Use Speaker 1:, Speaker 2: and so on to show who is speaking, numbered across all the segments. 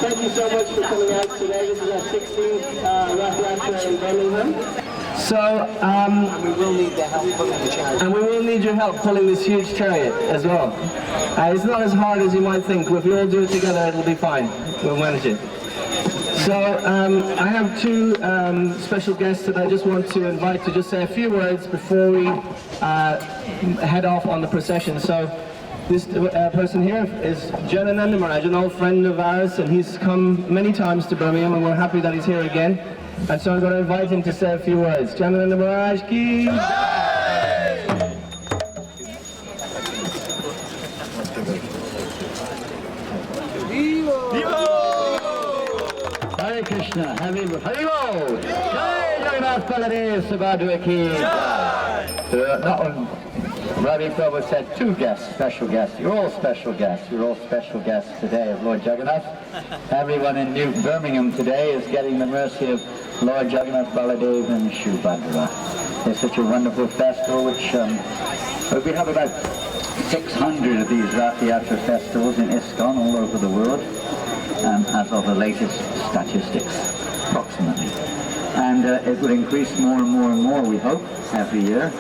Speaker 1: Thank you so much for coming out today. This is our 16th Ratha Yatra in Birmingham. So,
Speaker 2: and we will need their help pulling the chariot.
Speaker 1: And we will need your help pulling this huge chariot as well. It's not as hard as you might think. If we all do it together, it'll be fine. We'll manage it. So, I have two special guests that I just want to invite to just say a few words before we head off on the procession. So, this person here is Janananda Maharaj, an old friend of ours, and he's come many times to Birmingham, and we're happy that he's here again. And so I'm going to invite him to say a few words. Jananda Maharaj ki.
Speaker 3: Hare Krishna, Hare Bol, Jai Jagannath Baladev Subhadra ki. Not one, Ravi Prabhu said two guests, special guests. You're all special guests. You're all special guests today of Lord Jagannath. Everyone in New Birmingham today is getting the mercy of Lord Jagannath Baladev and Subhadra. It's such a wonderful festival which we have about 600 of these Ratha Yatra festivals in ISKCON all over the world, as of the latest statistics, approximately. And it will increase more and more and more, we hope, every year.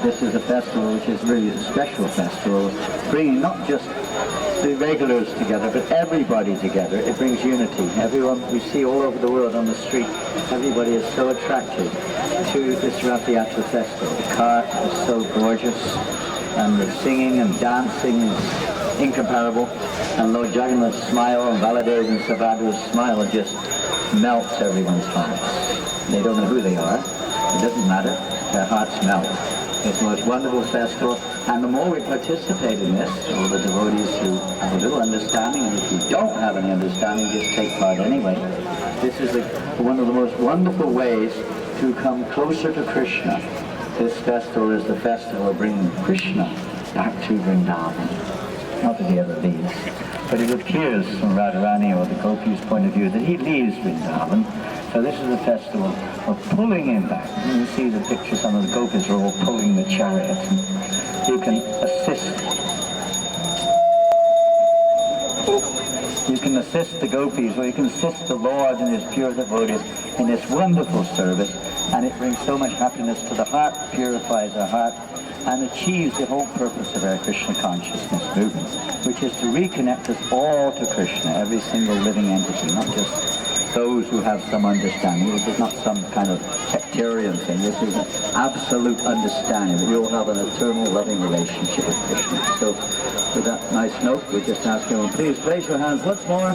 Speaker 3: This is a festival which is really a special festival, bringing not just the regulars together, but everybody together. It brings unity. Everyone we see all over the world on the street, everybody is so attracted to this Ratha Yatra festival. The cart is so gorgeous, and the singing and dancing is incomparable. And Lord Jagannath's smile and Baladev and Subhadra's smile just melts everyone's hearts. They don't know who they are. It doesn't matter. Their hearts melt. It's the most wonderful festival, and the more we participate in this, all the devotees who have a little understanding, and if you don't have any understanding, just take part anyway. This is one of the most wonderful ways to come closer to Krishna. This festival is the festival of bringing Krishna back to Vrindavan. Not that he ever leaves, but it appears from Radharani or the Gopis' point of view that he leaves Vrindavan. So this is a festival of pulling him back. You see the picture, some of the Gopis are all pulling the chariot. You can assist the Gopis, or you can assist the Lord and his pure devotees in this wonderful service, and it brings so much happiness to the heart, purifies our heart, and achieves the whole purpose of our Krishna consciousness movement, which is to reconnect us all to Krishna, every single living entity, not just those who have some understanding. This is not some kind of sectarian thing. This is an absolute understanding that we all have an eternal loving relationship with Krishna. So with that nice note, we just ask everyone, please place your hands once more.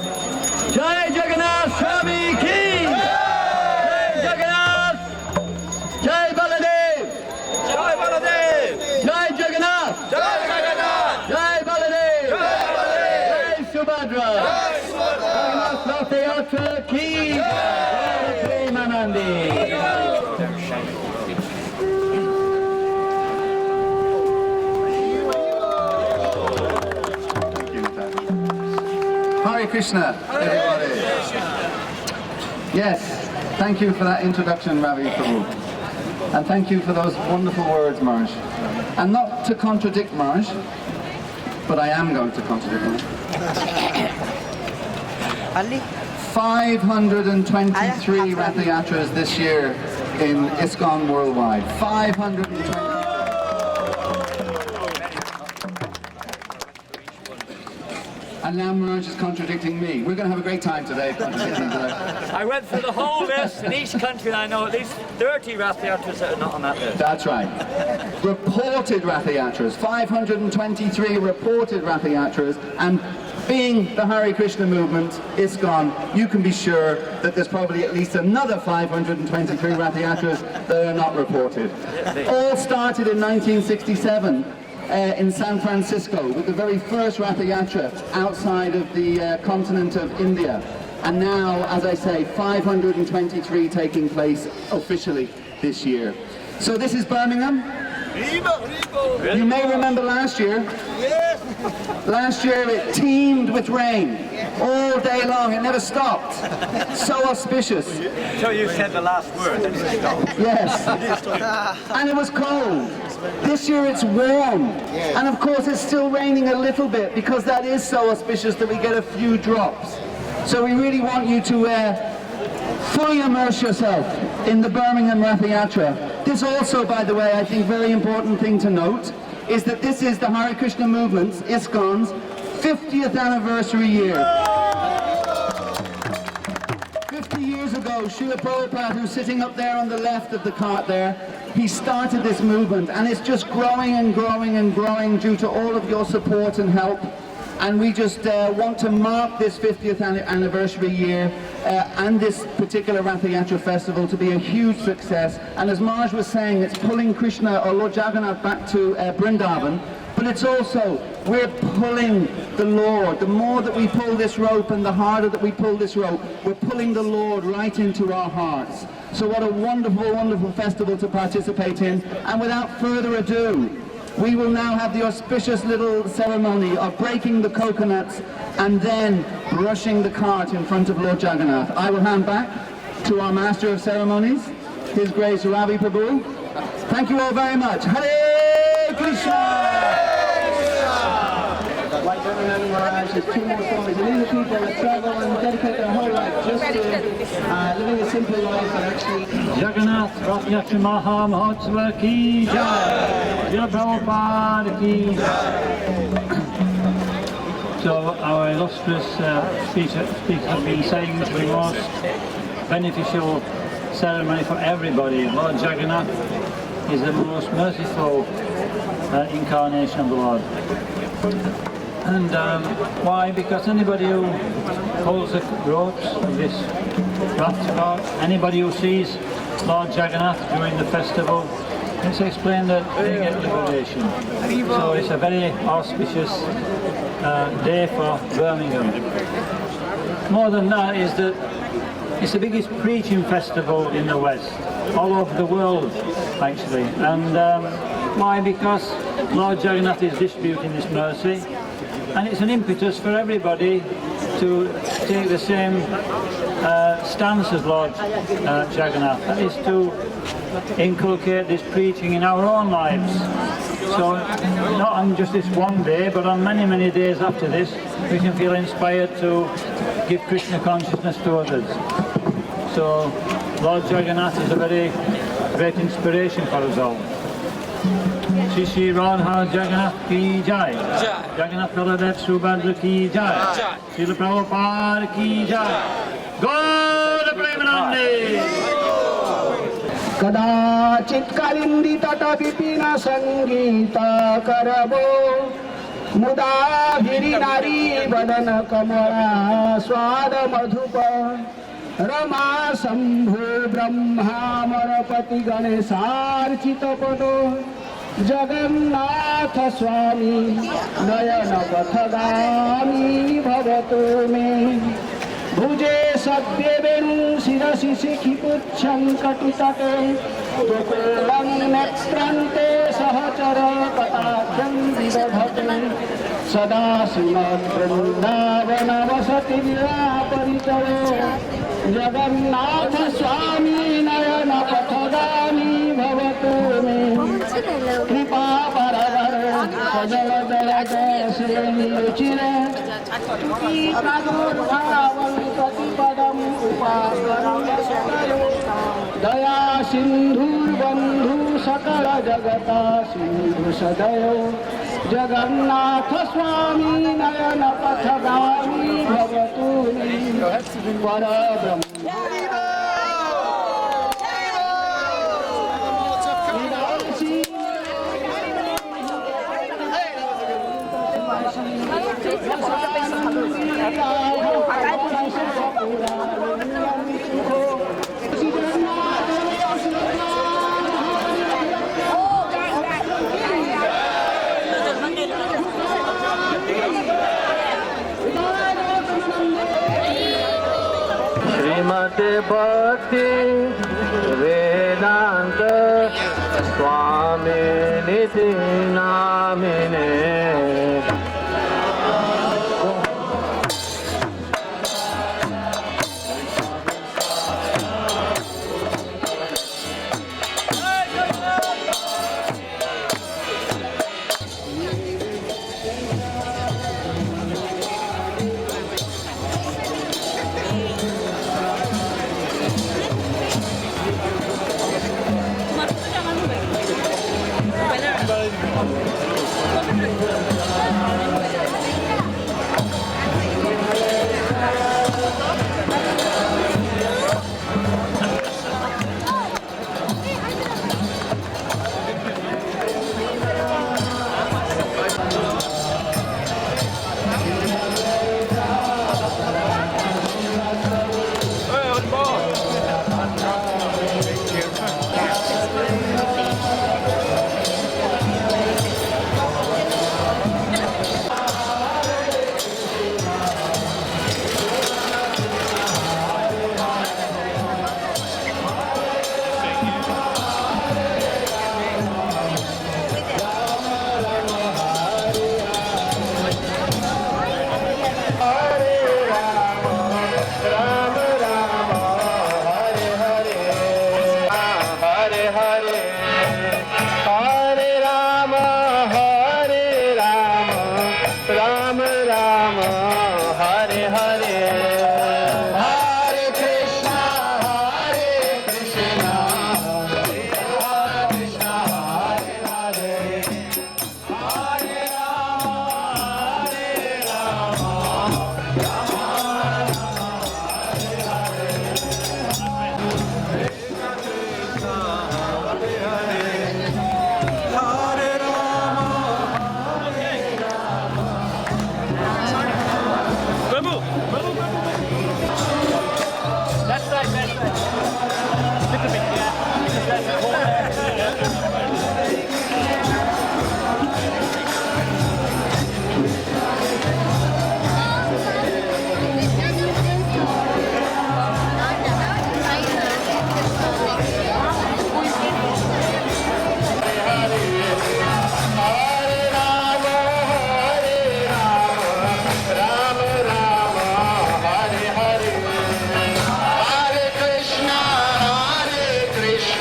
Speaker 3: Jai Jagannath Swami Ki! Jai Jagannath! Jai Baladev! Jai Baladev! Jai Jagannath! Jai Jagannath! Jai Baladev! Jai Baladev! Jai Subhadra! Jai Subhadra! Ratha Yatra Ki! Jai Premanandi!
Speaker 4: Hare Krishna, everybody. Yes, thank you for that introduction, Ravi Prabhu. And thank you for those wonderful words, Marj. And not to contradict Marj, but I am going to contradict Marj. 523 Ratha Yatras this year in ISKCON worldwide. 523. And now Miraj is contradicting me. We're going to have a great time today contradicting today.
Speaker 5: I went through the whole list. In each country I know at least 30 Ratha Yatras that are not on that list.
Speaker 4: That's right. Reported Ratha Yatras. 523 reported Ratha Yatras. And being the Hare Krishna movement, ISKCON, you can be sure that there's probably at least another 523 Ratha Yatras that are not reported. All started in 1967. In San Francisco with the very first Ratha Yatra outside of the continent of India. And now, as I say, 523 taking place officially this year. So this is Birmingham. You may remember last year. Last year it teemed with rain all day long. It never stopped. So auspicious.
Speaker 5: Until you said the last word, then it stopped.
Speaker 4: Yes. And it was cold. This year it's warm. And of course it's still raining a little bit because that is so auspicious that we get a few drops. So we really want you to fully immerse yourself in the Birmingham Ratha Yatra. This also, by the way, I think very important thing to note is that this is the Hare Krishna movement's, ISKCON's, 50th anniversary year. 50 years ago, Srila Prabhupada, who's sitting up there on the left of the cart there, he started this movement, and it's just growing and growing and growing due to all of your support and help. And we just want to mark this 50th anniversary year and this particular Ratha Yatra festival to be a huge success. And as Marj was saying, it's pulling Krishna or Lord Jagannath back to Vrindavan, but it's also, we're pulling the Lord. The more that we pull this rope and the harder that we pull this rope, we're pulling the Lord right into our hearts. So what a wonderful, wonderful festival to participate in. And without further ado, we will now have the auspicious little ceremony of breaking the coconuts and then brushing the cart in front of Lord Jagannath. I will hand back to our Master of Ceremonies, His Grace Ravi Prabhu. Thank you all very much. Hare Krishna! White gentleman Maharaj has two more songs, and these are people that travel and dedicate their whole life just to living a simple life and actually...
Speaker 6: Jagannath Ratha Yatra Maha Mahotsava ki jai, Srila Prabhupada ki jai. So our illustrious speakers have been saying to the most beneficial ceremony for everybody. Lord Jagannath is the most merciful incarnation of the Lord. And why? Because anybody who holds the ropes of this Rath cart, anybody who sees Lord Jagannath during the festival, it's explained that they get liberation. So it's a very auspicious day for Birmingham. More than that is that it's the biggest preaching festival in the West, all over the world actually. And why? Because Lord Jagannath is distributing this mercy. And it's an impetus for everybody to take the same stance as Lord Jagannath. That is to inculcate this preaching in our own lives. So not on just this one day, but on many, many days after this, we can feel inspired to give Krishna consciousness to others. So Lord Jagannath is a very great inspiration for us all. Shri Shri Radha Jagannath ki jai. Jagannath Baladev Subhadra ki jai. Srila Prabhupada ki jai. Gaura Premanande.
Speaker 2: Kadachit kalindi tata vipina sangita karabo muda hiri nari vadana kamala swada madhupa Rama Sambhu Brahma Marapati Ganesarchita Pado Jagannatha Swami Nayana Pathagami Bhavatu Me Bhuje Satyavenu Sirasi Sikhi Puchham Katitate Gokulam Netrante Sahachara Patacham Vidadhate Sada Srimad Vrindavana Vasati Vira Paritaro Jagannatha Swami Nayana Pathagami Bhavatu Me Kripa Paravara Sajala Dalaka Sreni Ruchira Tuki Pradurbhavam Katipadam Upakaram Daya Sindhur Bandhu Sakala Jagata Sindhu Sadayo Jagannatha Swami Nayana Pathagami Bhavatu Me Parabrahma
Speaker 1: Srimate Bhakti Vedanta Swami Niti Namine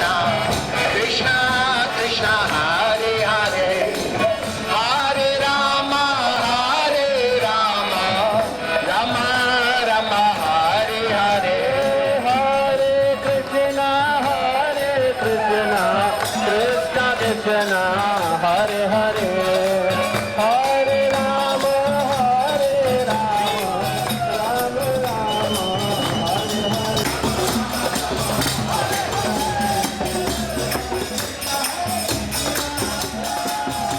Speaker 7: Krishna Krishna Hare Hare Hare Rama Rama Rama Hare Hare
Speaker 1: Hare Krishna Krishna Krishna Hare Hare Hare Rama Rama Rama Hare Hare.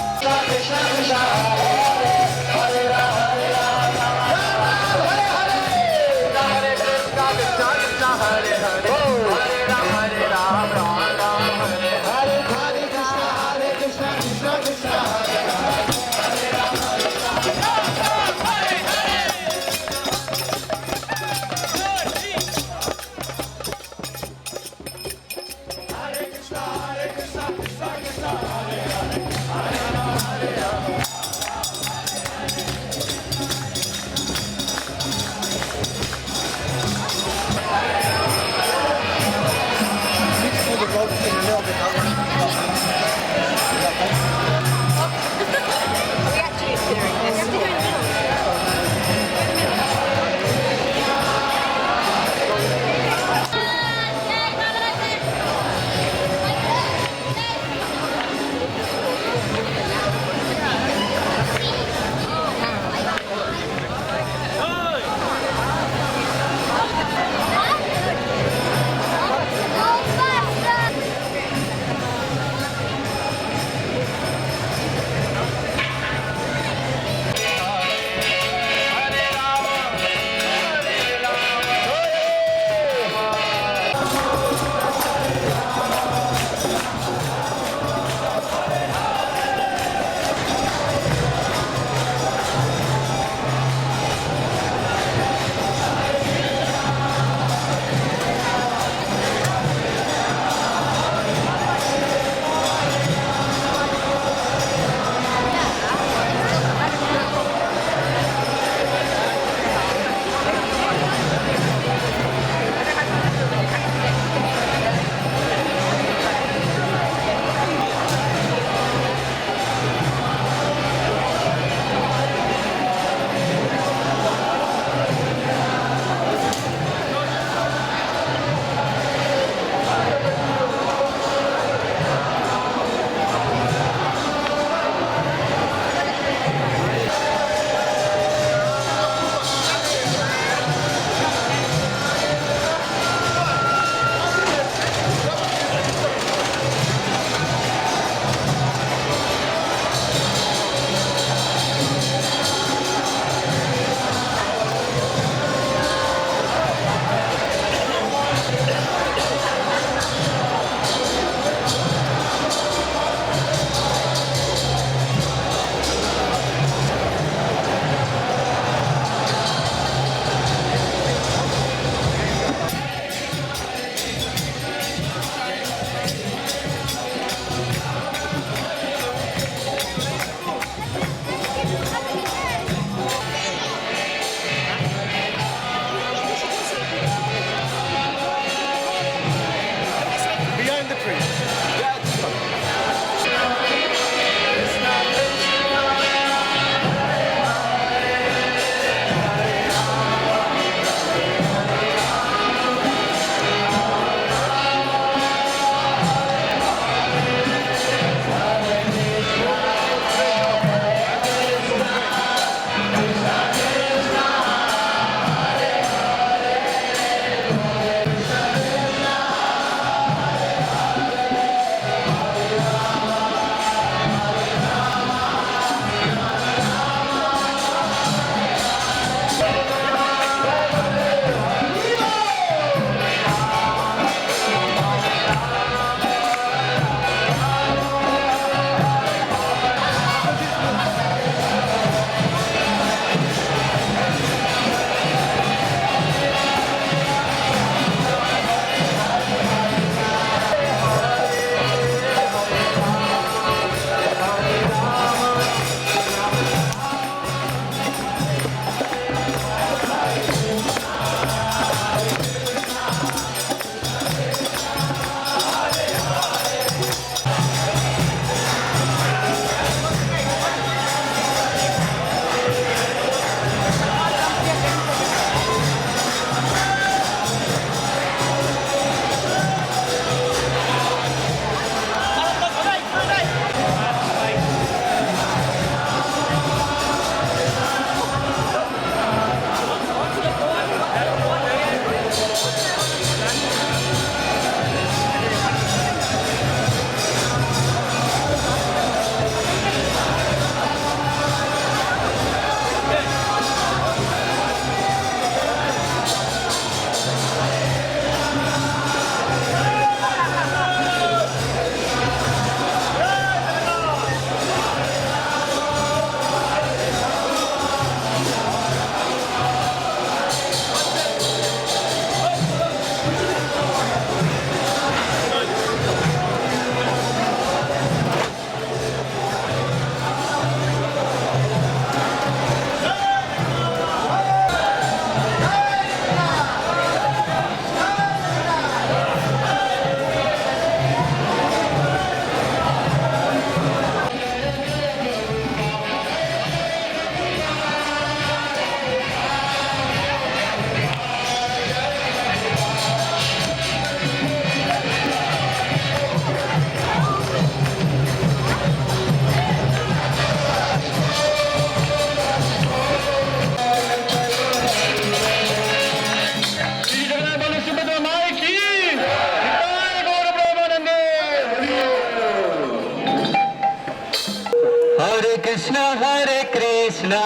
Speaker 7: Krishna Hare Krishna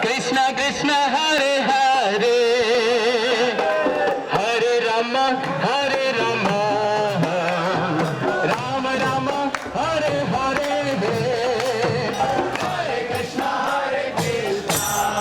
Speaker 7: Krishna Krishna Hare Hare Hare Rama Hare Rama Rama Rama Hare Hare Hare Krishna Hare Krishna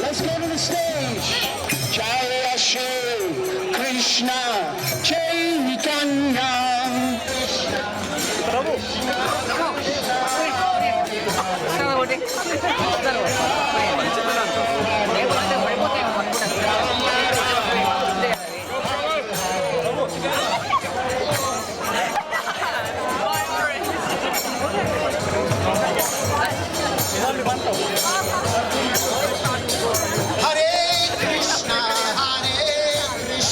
Speaker 2: Let's go to the stage. Chariot, Krishna, Chaitanya.
Speaker 7: Hare Krishna, Krishna Krishna, Hare Rama, Rama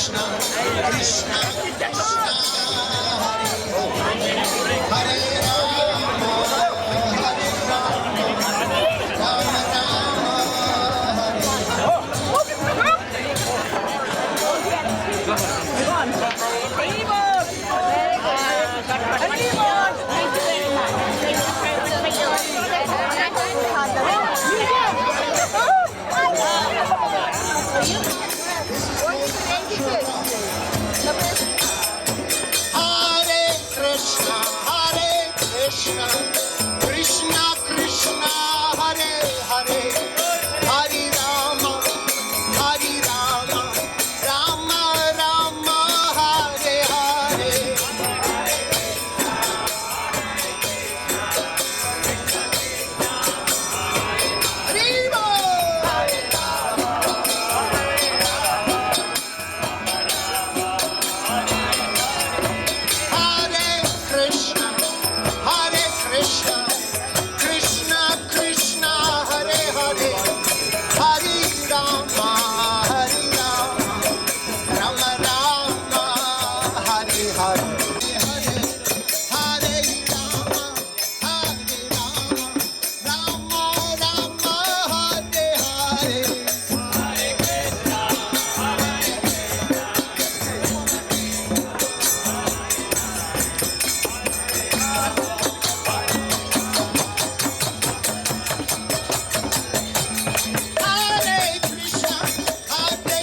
Speaker 7: Hare Krishna, Krishna Krishna, Hare Hare, Hare Rama, Rama Rama, Hare Hare. Haribo! Hare Krishna, Krishna Krishna, Hare Hare, Hare Rama, Rama Rama, Hare Hare, Hare Rama, Rama Rama, Hare Hare. Hare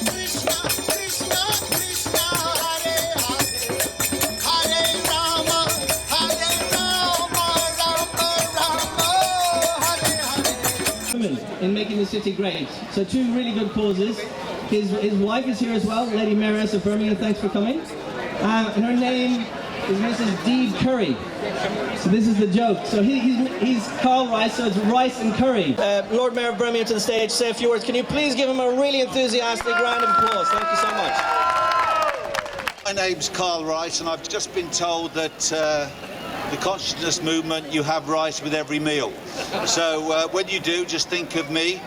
Speaker 7: Krishna, Krishna Krishna, Hare Hare, Hare Rama, Rama Rama, Hare Hare.
Speaker 1: In making the city great. So 2 really good causes. His wife is here as well, Lady Mayoress of Birmingham. Thanks for coming. And her name is Mrs. Deed Curry. So this is the joke. So he's Carl Rice, so it's Rice and Curry. Lord Mayor of Birmingham to the stage, say a few words. Can you please give him a really enthusiastic round of applause? Thank you so much.
Speaker 8: My name's Carl Rice, and I've just been told that the consciousness movement, you have rice with every meal. So when you do, just think of me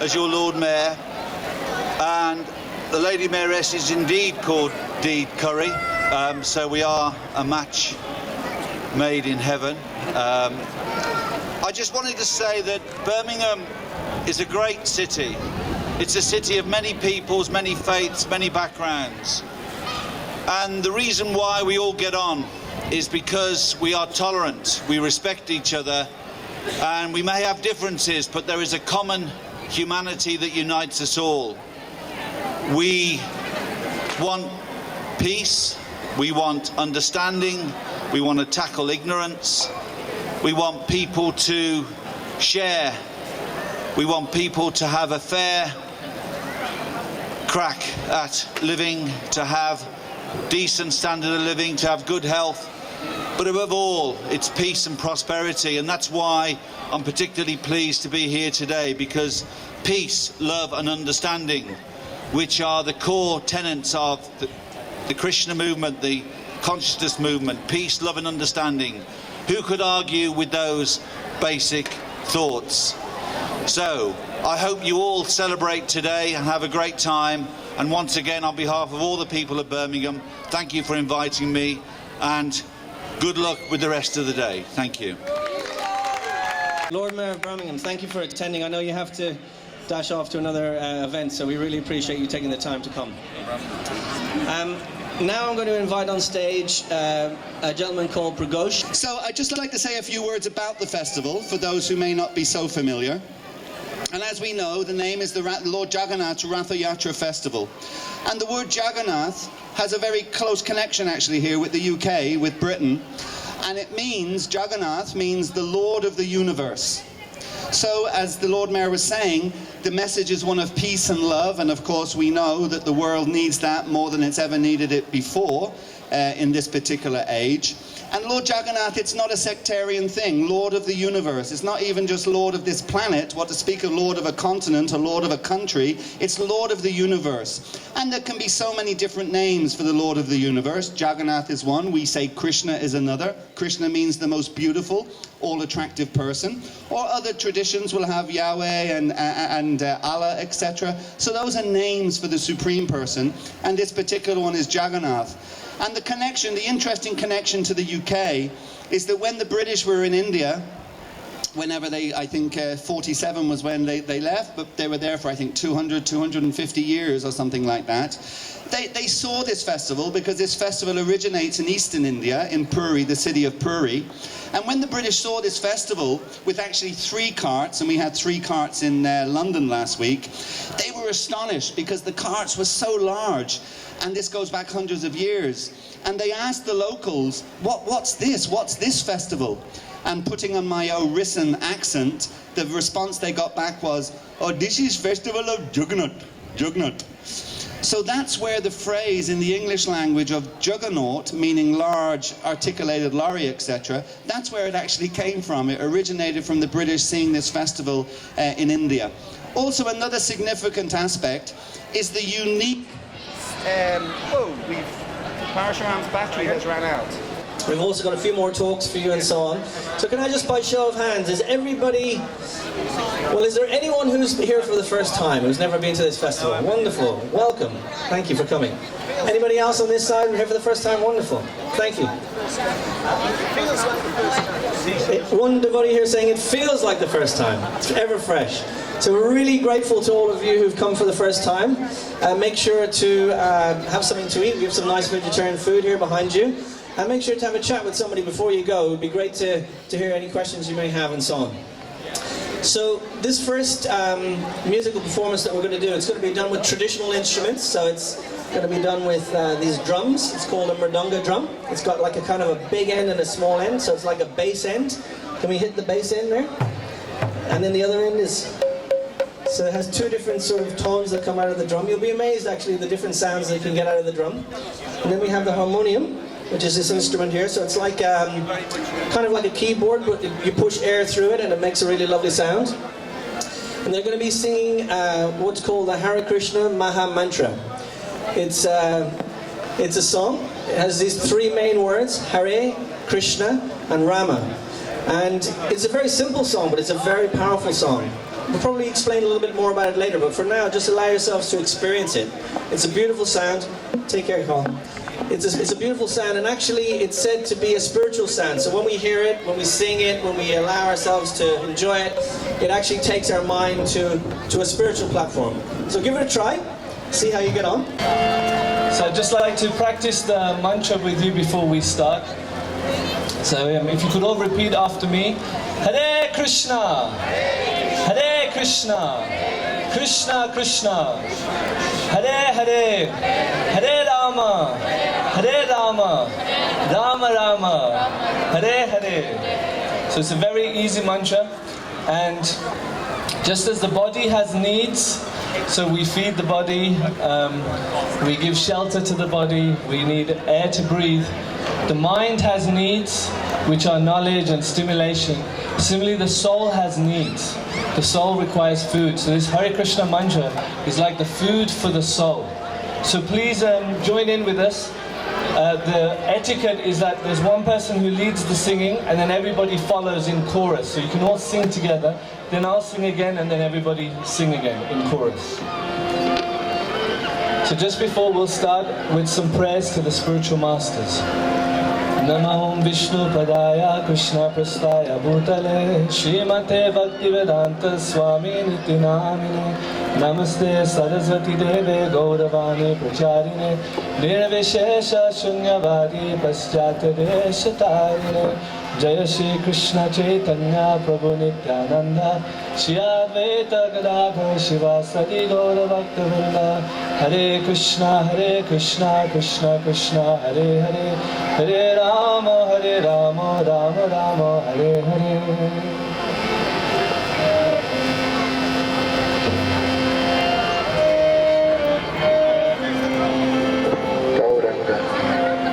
Speaker 8: as your Lord Mayor. And the Lady Mayoress is indeed called Deed Curry, so we are a match made in heaven. I just wanted to say that Birmingham is a great city. It's a city of many peoples, many faiths, many backgrounds. And the reason why we all get on is because we are tolerant, we respect each other, and we may have differences, but there is a common humanity that unites us all. We want peace, we want understanding, we want to tackle ignorance, we want people to share, we want people to have a fair crack at living, to have decent standard of living, to have good health, but above all, it's peace and prosperity. And that's why I'm particularly pleased to be here today, because peace, love and understanding, which are the core tenets of the Krishna movement, the consciousness movement, peace, love and understanding. Who could argue with those basic thoughts? So I hope you all celebrate today and have a great time. And once again, on behalf of all the people of Birmingham, thank you for inviting me, and good luck with the rest of the day. Thank you.
Speaker 1: Lord Mayor of Birmingham, thank you for attending. I know you have to dash off to another event, so we really appreciate you taking the time to come. Now I'm going to invite on stage a gentleman called Pragosh.
Speaker 9: So I'd just like to say a few words about the festival for those who may not be so familiar. And as we know, the name is the Lord Jagannath's Ratha Yatra Festival. And the word Jagannath has a very close connection actually here with the UK, with Britain. And it means, Jagannath means the Lord of the universe. So, as the Lord Mayor was saying, the message is one of peace and love, and of course we know that the world needs that more than it's ever needed it before in this particular age. And Lord Jagannath, it's not a sectarian thing, Lord of the universe. It's not even just Lord of this planet, what to speak of Lord of a continent or Lord of a country. It's Lord of the universe. And there can be so many different names for the Lord of the universe. Jagannath is one. We say Krishna is another. Krishna means the most beautiful, all-attractive person. Or other traditions will have Yahweh and Allah, etc. So those are names for the supreme person. And this particular one is Jagannath. And the connection, the interesting connection to the UK is that when the British were in India, whenever they, I think 47 was when they left, but they were there for I think 250 years or something like that. They saw this festival because this festival originates in eastern India, in Puri, the city of Puri. And when the British saw this festival with actually 3 carts, and we had 3 carts in London last week, they were astonished because the carts were so large. And this goes back hundreds of years. And they asked the locals, what's this? What's this festival? And putting on my Orissan accent, the response they got back was, oh, this is Festival of Juggernaut. So that's where the phrase in the English language of juggernaut, meaning large, articulated lorry, etc., that's where it actually came from. It originated from the British seeing this festival in India. Also, another significant aspect is the unique... Parshuram's battery has run out.
Speaker 10: We've also got a few more talks for you and so on. So can I just, by show of hands, is there anyone who's here for the first time, who's never been to this festival? Wonderful. Welcome. Thank you for coming. Anybody else on this side here for the first time? Wonderful. Thank you. One devotee here saying it feels like the first time. It's ever fresh. So we're really grateful to all of you who've come for the first time. Make sure to have something to eat. We have some nice vegetarian food here behind you. And make sure to have a chat with somebody before you go. It would be great to hear any questions you may have and so on. So this first musical performance that we're going to do, it's going to be done with traditional instruments. So it's going to be done with these drums. It's called a mridanga drum. It's got like a kind of a big end and a small end. So it's like a bass end. Can we hit the bass end there? And then the other end is... So it has 2 different sort of tones that come out of the drum. You'll be amazed actually the different sounds that you can get out of the drum. And then we have the harmonium, which is this instrument here. So it's like kind of like a keyboard, but you push air through it and it makes a really lovely sound. And they're going to be singing what's called the Hare Krishna Maha Mantra. It's a song. It has these 3 main words: Hare, Krishna, and Rama. And it's a very simple song, but it's a very powerful song. We'll probably explain a little bit more about it later, but for now, just allow yourselves to experience it. It's a beautiful sound. Take care, Colin. It's a beautiful sound, and actually it's said to be a spiritual sound. So when we hear it, when we sing it, when we allow ourselves to enjoy it, it actually takes our mind to a spiritual platform. So give it a try, see how you get on.
Speaker 11: So I'd just like to practice the mantra with you before we start. So if you could all repeat after me. Hare Krishna, Hare Krishna, Krishna Krishna, Hare Hare, Hare Rama, Hare Rama, Rama Rama, Hare Hare. So it's a very easy mantra, and just as the body has needs, so we feed the body, we give shelter to the body, we need air to breathe. The mind has needs, which are knowledge and stimulation. Similarly, the soul has needs. The soul requires food. So this Hare Krishna mantra is like the food for the soul. So please join in with us. The etiquette is that there's one person who leads the singing and then everybody follows in chorus. So you can all sing together, then I'll sing again and then everybody sing again in chorus. So just before, we'll start with some prayers to the spiritual masters. Namo Vishnu Padaya Krishna Prastaya Bhutale Srimate Bhaktivedanta Swami Niti Namine Namaste Saraswati Deve Gauravani Pracharine Nirvishesha Shunyavadi Paschatya Deshatarine Jaya Shri Krishna Chaitanya Prabhu Nityananda Shri Advaita Gadadhar Shivasadi Gaura Bhaktivinoda Hare Krishna Krishna Krishna Hare Hare Hare Rama Rama Rama Hare Hare.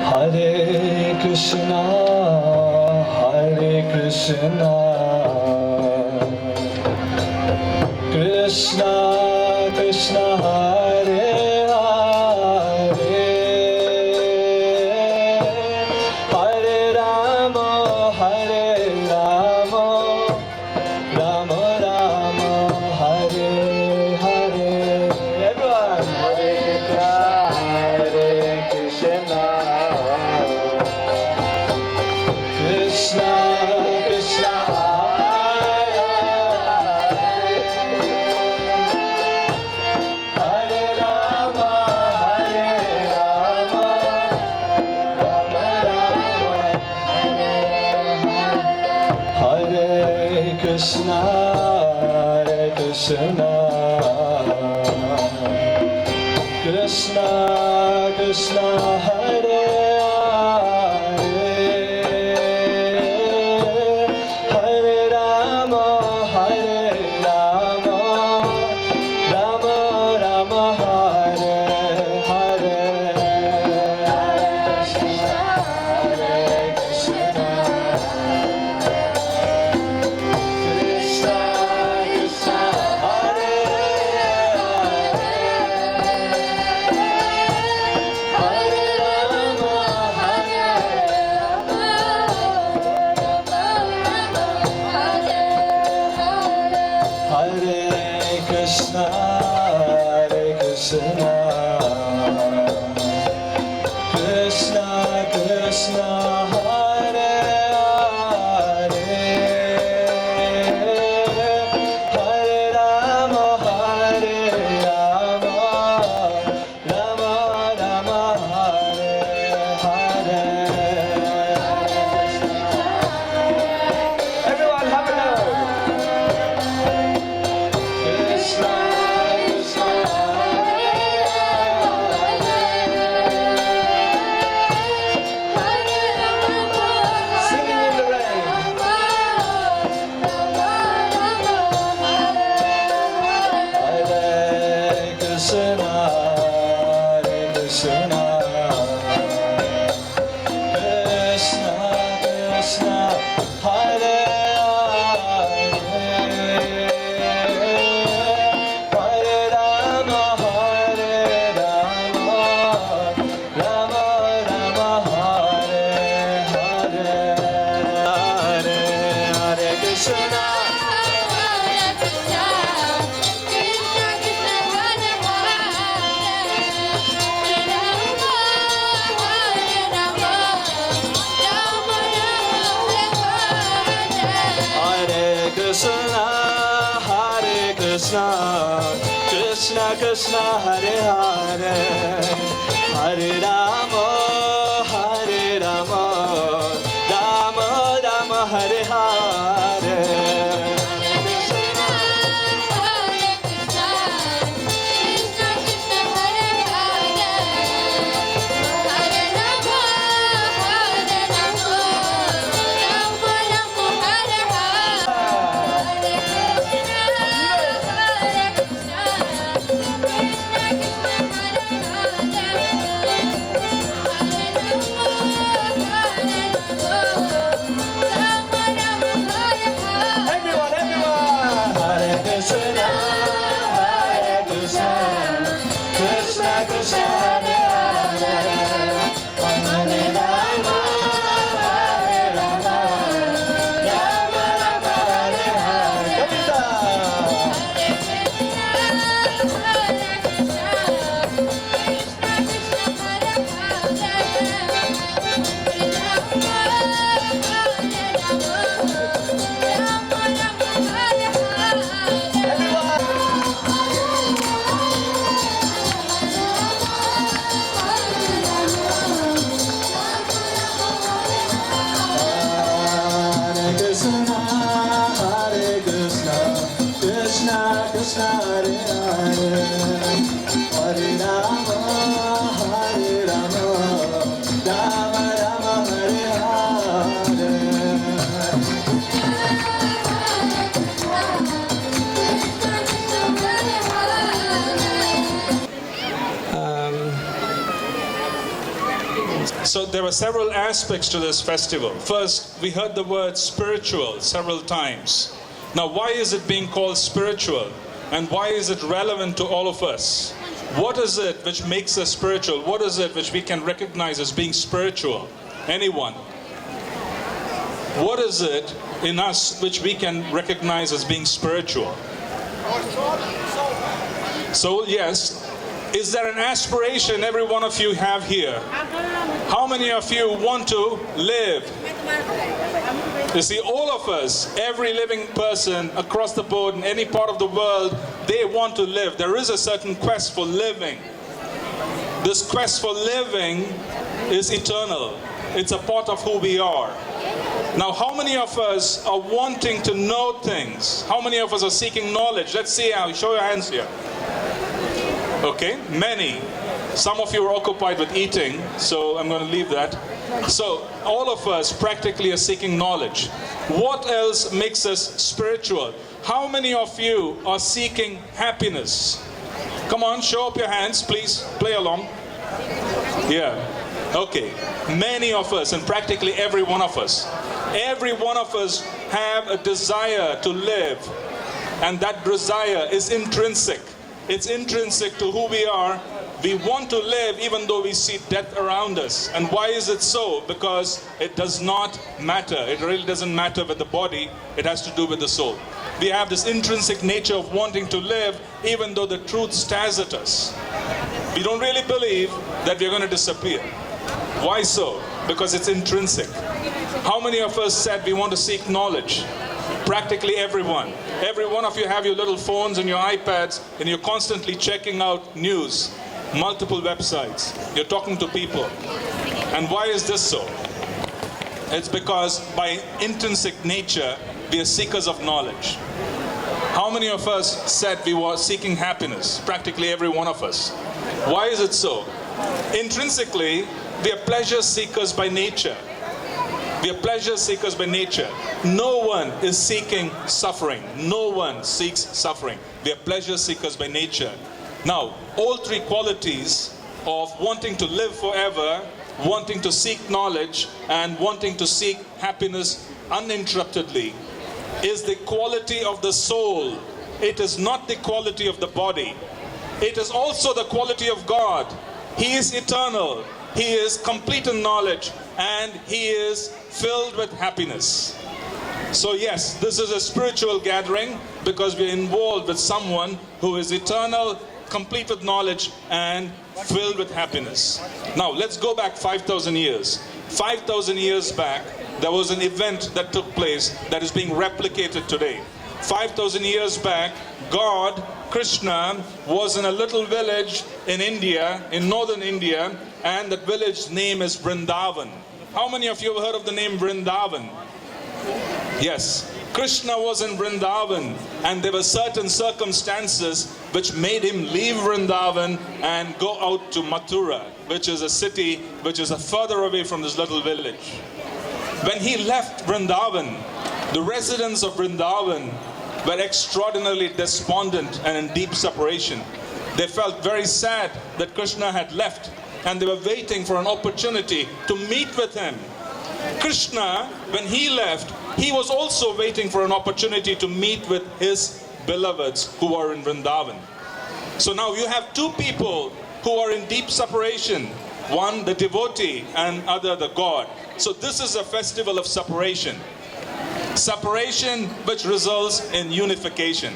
Speaker 11: Hare Krishna, Krishna Krishna, Hare Hare, Hare Rama, Rama Rama, Hare Hare. Everyone, Hare Krishna, Krishna Krishna, Hare Rama, Rama Rama, Hare Krishna, Krishna Krishna, Hare Hare Rama, Rama Rama, Hare Hare. Hare Krishna, Krishna Krishna, Hare Hare Krishna, Krishna Krishna, Hare Hare Rama, Rama Rama, Hare Hare. Everyone, have a go. Krishna Krishna, singing in the rain. Hare Krishna, Krishna Krishna, Hare Hare Rama, Rama Rama, Hare Hare. Hare Krishna, Hare Krishna, Krishna Krishna, Hare Hare, Hare Rama, Rama Rama, Hare Hare.
Speaker 10: Hare Krishna, Krishna Krishna Hare Hare, Hare Rama, Rama Rama Hare Hare.
Speaker 12: So there are several aspects to this festival. First, we heard the word spiritual several times. Now, why is it being called spiritual? And why is it relevant to all of us? What is it which makes us spiritual? What is it which we can recognize as being spiritual? Anyone? What is it in us which we can recognize as being spiritual? So, yes, is there an aspiration every one of you have here? How many of you want to live? You see, all of us, every living person across the board in any part of the world, they want to live. There is a certain quest for living. This quest for living is eternal. It's a part of who we are. Now, how many of us are wanting to know things? How many of us are seeking knowledge? Let's see how. Show your hands here. Okay, many. Some of you are occupied with eating, so I'm going to leave that. So, all of us practically are seeking knowledge. What else makes us spiritual? How many of you are seeking happiness? Come on, show up your hands, please. Play along. Yeah. Okay. Many of us, and practically every one of us. Every one of us have a desire to live. And that desire is intrinsic. It's intrinsic to who we are. We want to live even though we see death around us. And why is it so? Because it does not matter. It really doesn't matter with the body. It has to do with the soul. We have this intrinsic nature of wanting to live even though the truth stares at us. We don't really believe that we're going to disappear. Why so? Because it's intrinsic. How many of us said we want to seek knowledge? Practically everyone. Every one of you have your little phones and your iPads, and you're constantly checking out news, multiple websites. You're talking to people. And why is this so? It's because by intrinsic nature, we are seekers of knowledge. How many of us said we were seeking happiness? Practically every one of us. Why is it so? Intrinsically, we are pleasure seekers by nature. We are pleasure seekers by nature. No one is seeking suffering. No one seeks suffering. We are pleasure seekers by nature. Now, all three qualities of wanting to live forever, wanting to seek knowledge, and wanting to seek happiness uninterruptedly is the quality of the soul. It is not the quality of the body. It is also the quality of God. He is eternal. He is complete in knowledge, and He is filled with happiness. So yes, this is a spiritual gathering because we're involved with someone who is eternal, complete with knowledge, and filled with happiness. Now let's go back 5,000 years. 5,000 years back, there was an event that took place that is being replicated today. 5,000 years back, God, Krishna, was in a little village in India, in northern India, and that village's name is Vrindavan. How many of you have heard of the name Vrindavan? Yes. Krishna was in Vrindavan, and there were certain circumstances which made him leave Vrindavan and go out to Mathura, which is a city which is further away from this little village. When he left Vrindavan, the residents of Vrindavan were extraordinarily despondent and in deep separation. They felt very sad that Krishna had left, and they were waiting for an opportunity to meet with him. Krishna, when he left, he was also waiting for an opportunity to meet with his beloveds who are in Vrindavan. So now you have two people who are in deep separation. One, the devotee, and other, the God. So this is a festival of separation. Separation which results in unification.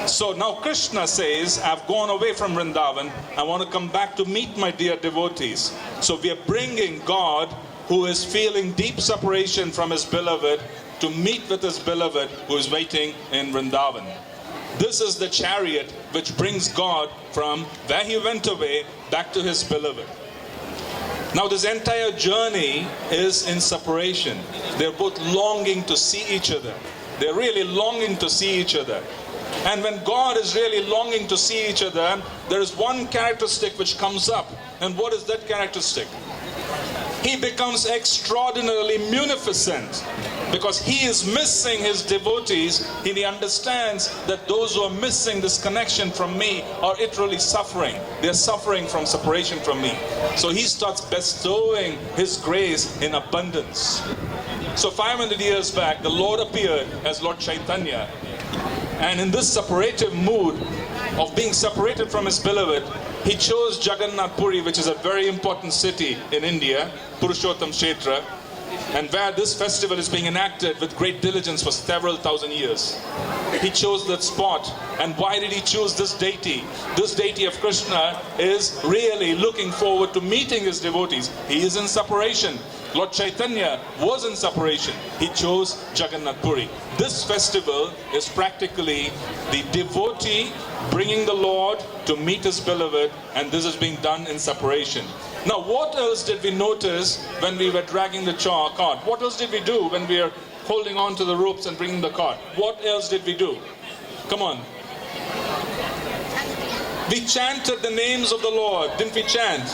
Speaker 12: So now Krishna says, I've gone away from Vrindavan. I want to come back to meet my dear devotees. So we are bringing God, who is feeling deep separation from his beloved, to meet with his beloved who is waiting in Vrindavan. This is the chariot which brings God from where he went away back to his beloved. Now this entire journey is in separation. They're both longing to see each other. They're really longing to see each other. And when God is really longing to see each other, there is one characteristic which comes up. And what is that characteristic? He becomes extraordinarily munificent because he is missing his devotees, and he understands that those who are missing this connection from me are literally suffering. They're suffering from separation from me. So he starts bestowing his grace in abundance. So 500 years back, the Lord appeared as Lord Chaitanya. And in this separative mood of being separated from his beloved, he chose Jagannath Puri, which is a very important city in India, Purushottam Kshetra, and where this festival is being enacted with great diligence for several thousand years. He chose that spot. And why did he choose this deity? This deity of Krishna is really looking forward to meeting his devotees. He is in separation. Lord Chaitanya was in separation. He chose Jagannath Puri. This festival is practically the devotee bringing the Lord to meet his beloved, and this is being done in separation. Now, what else did we notice when we were dragging the cart? What else did we do when we were holding on to the ropes and bringing the cart? What else did we do? Come on. We chanted the names of the Lord. Didn't we chant?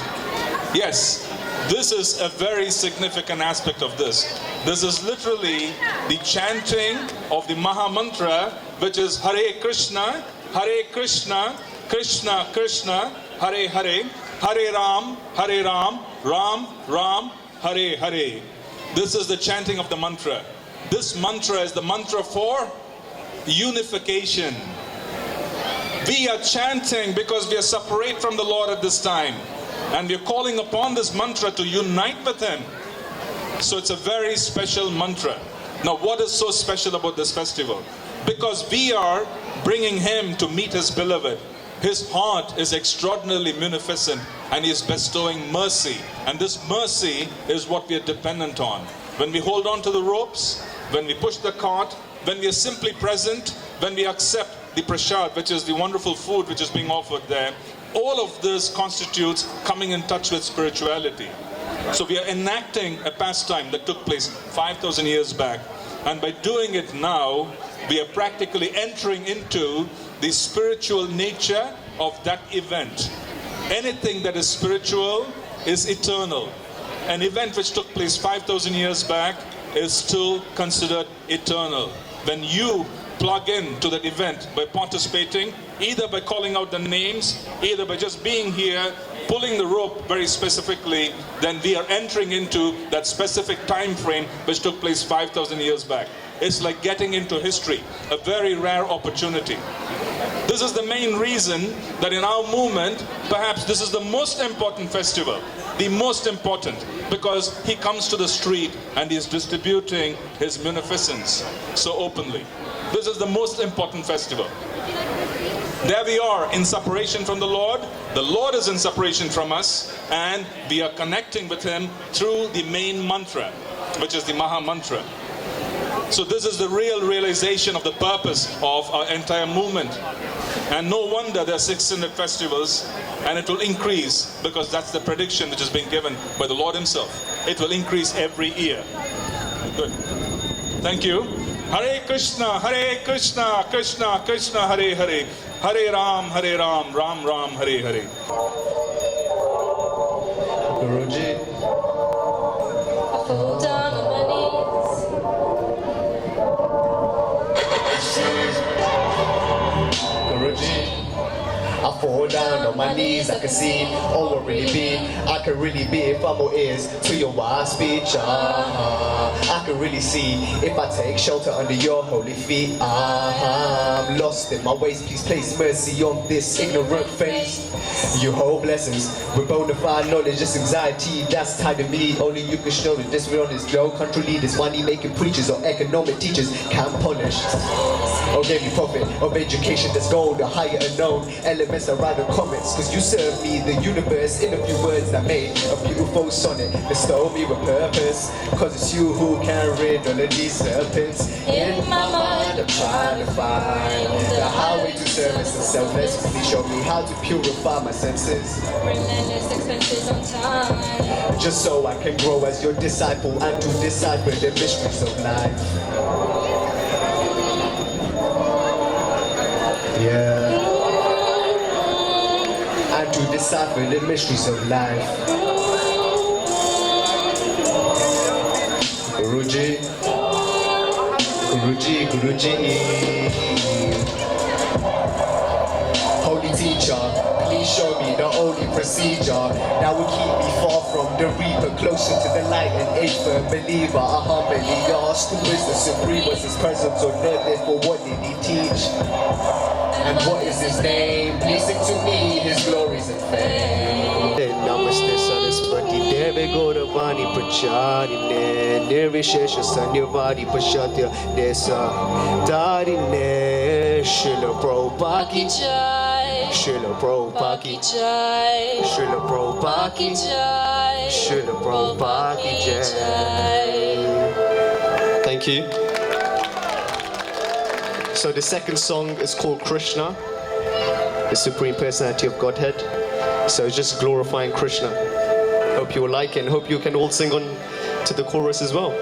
Speaker 12: Yes. This is a very significant aspect of this. This is literally the chanting of the Maha Mantra, which is Hare Krishna, Krishna Krishna, Hare Hare, Hare Ram, Ram Ram, Hare Hare. This is the chanting of the mantra. This mantra is the mantra for unification. We are chanting because we are separate from the Lord at this time. And we are calling upon this mantra to unite with him. So it's a very special mantra. Now, what is so special about this festival? Because we are bringing him to meet his beloved. His heart is extraordinarily munificent, and he is bestowing mercy. And this mercy is what we are dependent on. When we hold on to the ropes, when we push the cart, when we are simply present, when we accept the prasad, which is the wonderful food which is being offered there, all of this constitutes coming in touch with spirituality. So we are enacting a pastime that took place 5,000 years back. And by doing it now, we are practically entering into the spiritual nature of that event. Anything that is spiritual is eternal. An event which took place 5,000 years back is still considered eternal. When you plug in to that event by participating, either by calling out the names, either by just being here, pulling the rope very specifically, then we are entering into that specific time frame which took place 5,000 years back. It's like getting into history, a very rare opportunity. This is the main reason that in our movement, perhaps this is the most important festival, the most important, because he comes to the street and he is distributing his munificence so openly. This is the most important festival. There we are in separation from the Lord is in separation from us, and we are connecting with him through the main mantra, which is the Maha Mantra. So this is the real realization of the purpose of our entire movement. And no wonder there are 600 festivals, and it will increase, because that's the prediction which is being given by the Lord himself. It will increase every year. Good. Thank you. Hare Krishna, Krishna Krishna, Hare Hare, Hare Ram, Ram Ram, Hare Hare.
Speaker 13: Guruji.
Speaker 14: I fall down on my knees.
Speaker 13: Guruji. I fall down on my knees, I can see all what really be. I can really be if I'm all ears to your wise speech. I can really see if I take shelter under your holy feet. I'm lost in my ways, please place mercy on this ignorant face. You hold blessings with bona fide knowledge, just anxiety that's tied to me. Only you can show it. This real is no country leaders, money making preachers or economic teachers can't punish or give me profit of education that's gold, a higher unknown elements I write in comments, cause you serve me the universe in a few words that made a beautiful sonnet. Bestow me with purpose, cause it's you who can rid all of these serpents. In my mind I'm trying to find the highway to service and selfless. Please show me how to purify my senses.
Speaker 14: Relentless expenses on time.
Speaker 13: Just so I can grow as your disciple and to decipher the mysteries of life. Yeah. And to decipher the mysteries of life. Guruji, Guruji, Guruji. Holy teacher, please show me the only procedure that will keep me far from the reaper, closer to the light and age for a believer. I humbly ask, who is the supreme? Was his presence on earth? Therefore, what did he teach? And what is his name? Please sing to me his glories and fame. Namaste Saraswati Deve Gauravani Pracharine Nirvishesha Sanyavadi Pashatya Desa Darine Srila Prabhupada Ki Jai Srila Prabhupada Ki Jai Srila Prabhupada Ki Jai Srila Prabhupada Ki Jai. Thank you. So the second song is called Krishna, the Supreme Personality of Godhead. So it's just glorifying Krishna. Hope you will like it and hope you can all sing on to the chorus as well.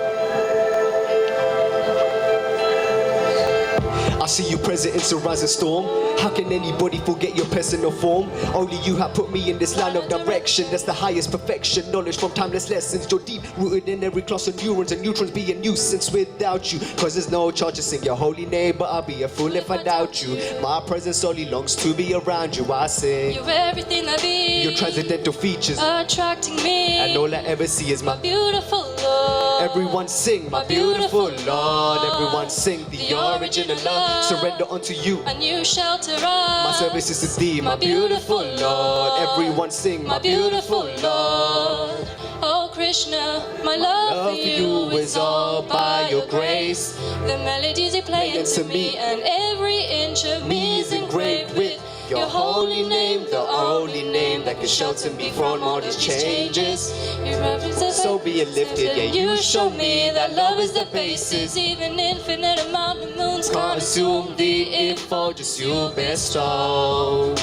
Speaker 13: I see you present in some rising storm. How can anybody forget your personal form? Only you have put me in this line of direction. That's the highest perfection. Knowledge from timeless lessons. You're deep rooted in every class of neurons, and neutrons be a nuisance without you. Cause there's no charge to sing your holy name, but I'll be a fool if I doubt you. My presence only longs to be around you. I sing.
Speaker 14: You're everything I be.
Speaker 13: Your transcendental features
Speaker 14: attracting me.
Speaker 13: And all I ever see is my
Speaker 14: beautiful Lord.
Speaker 13: Everyone sing my beautiful Lord. Everyone sing the original love. Surrender unto you.
Speaker 14: And you shelter us.
Speaker 13: My service is to thee, my beautiful Lord. Everyone sing my beautiful Lord.
Speaker 14: Oh Krishna, my love for you is all by your grace. The melodies you play into me, and every inch of me is engraved with your holy name, the only name that can shelter me from all these changes. You
Speaker 13: so be it lifted,
Speaker 14: yeah, you show me that love is the basis. Even infinite amount of moons can't assume thee if all just you bestow.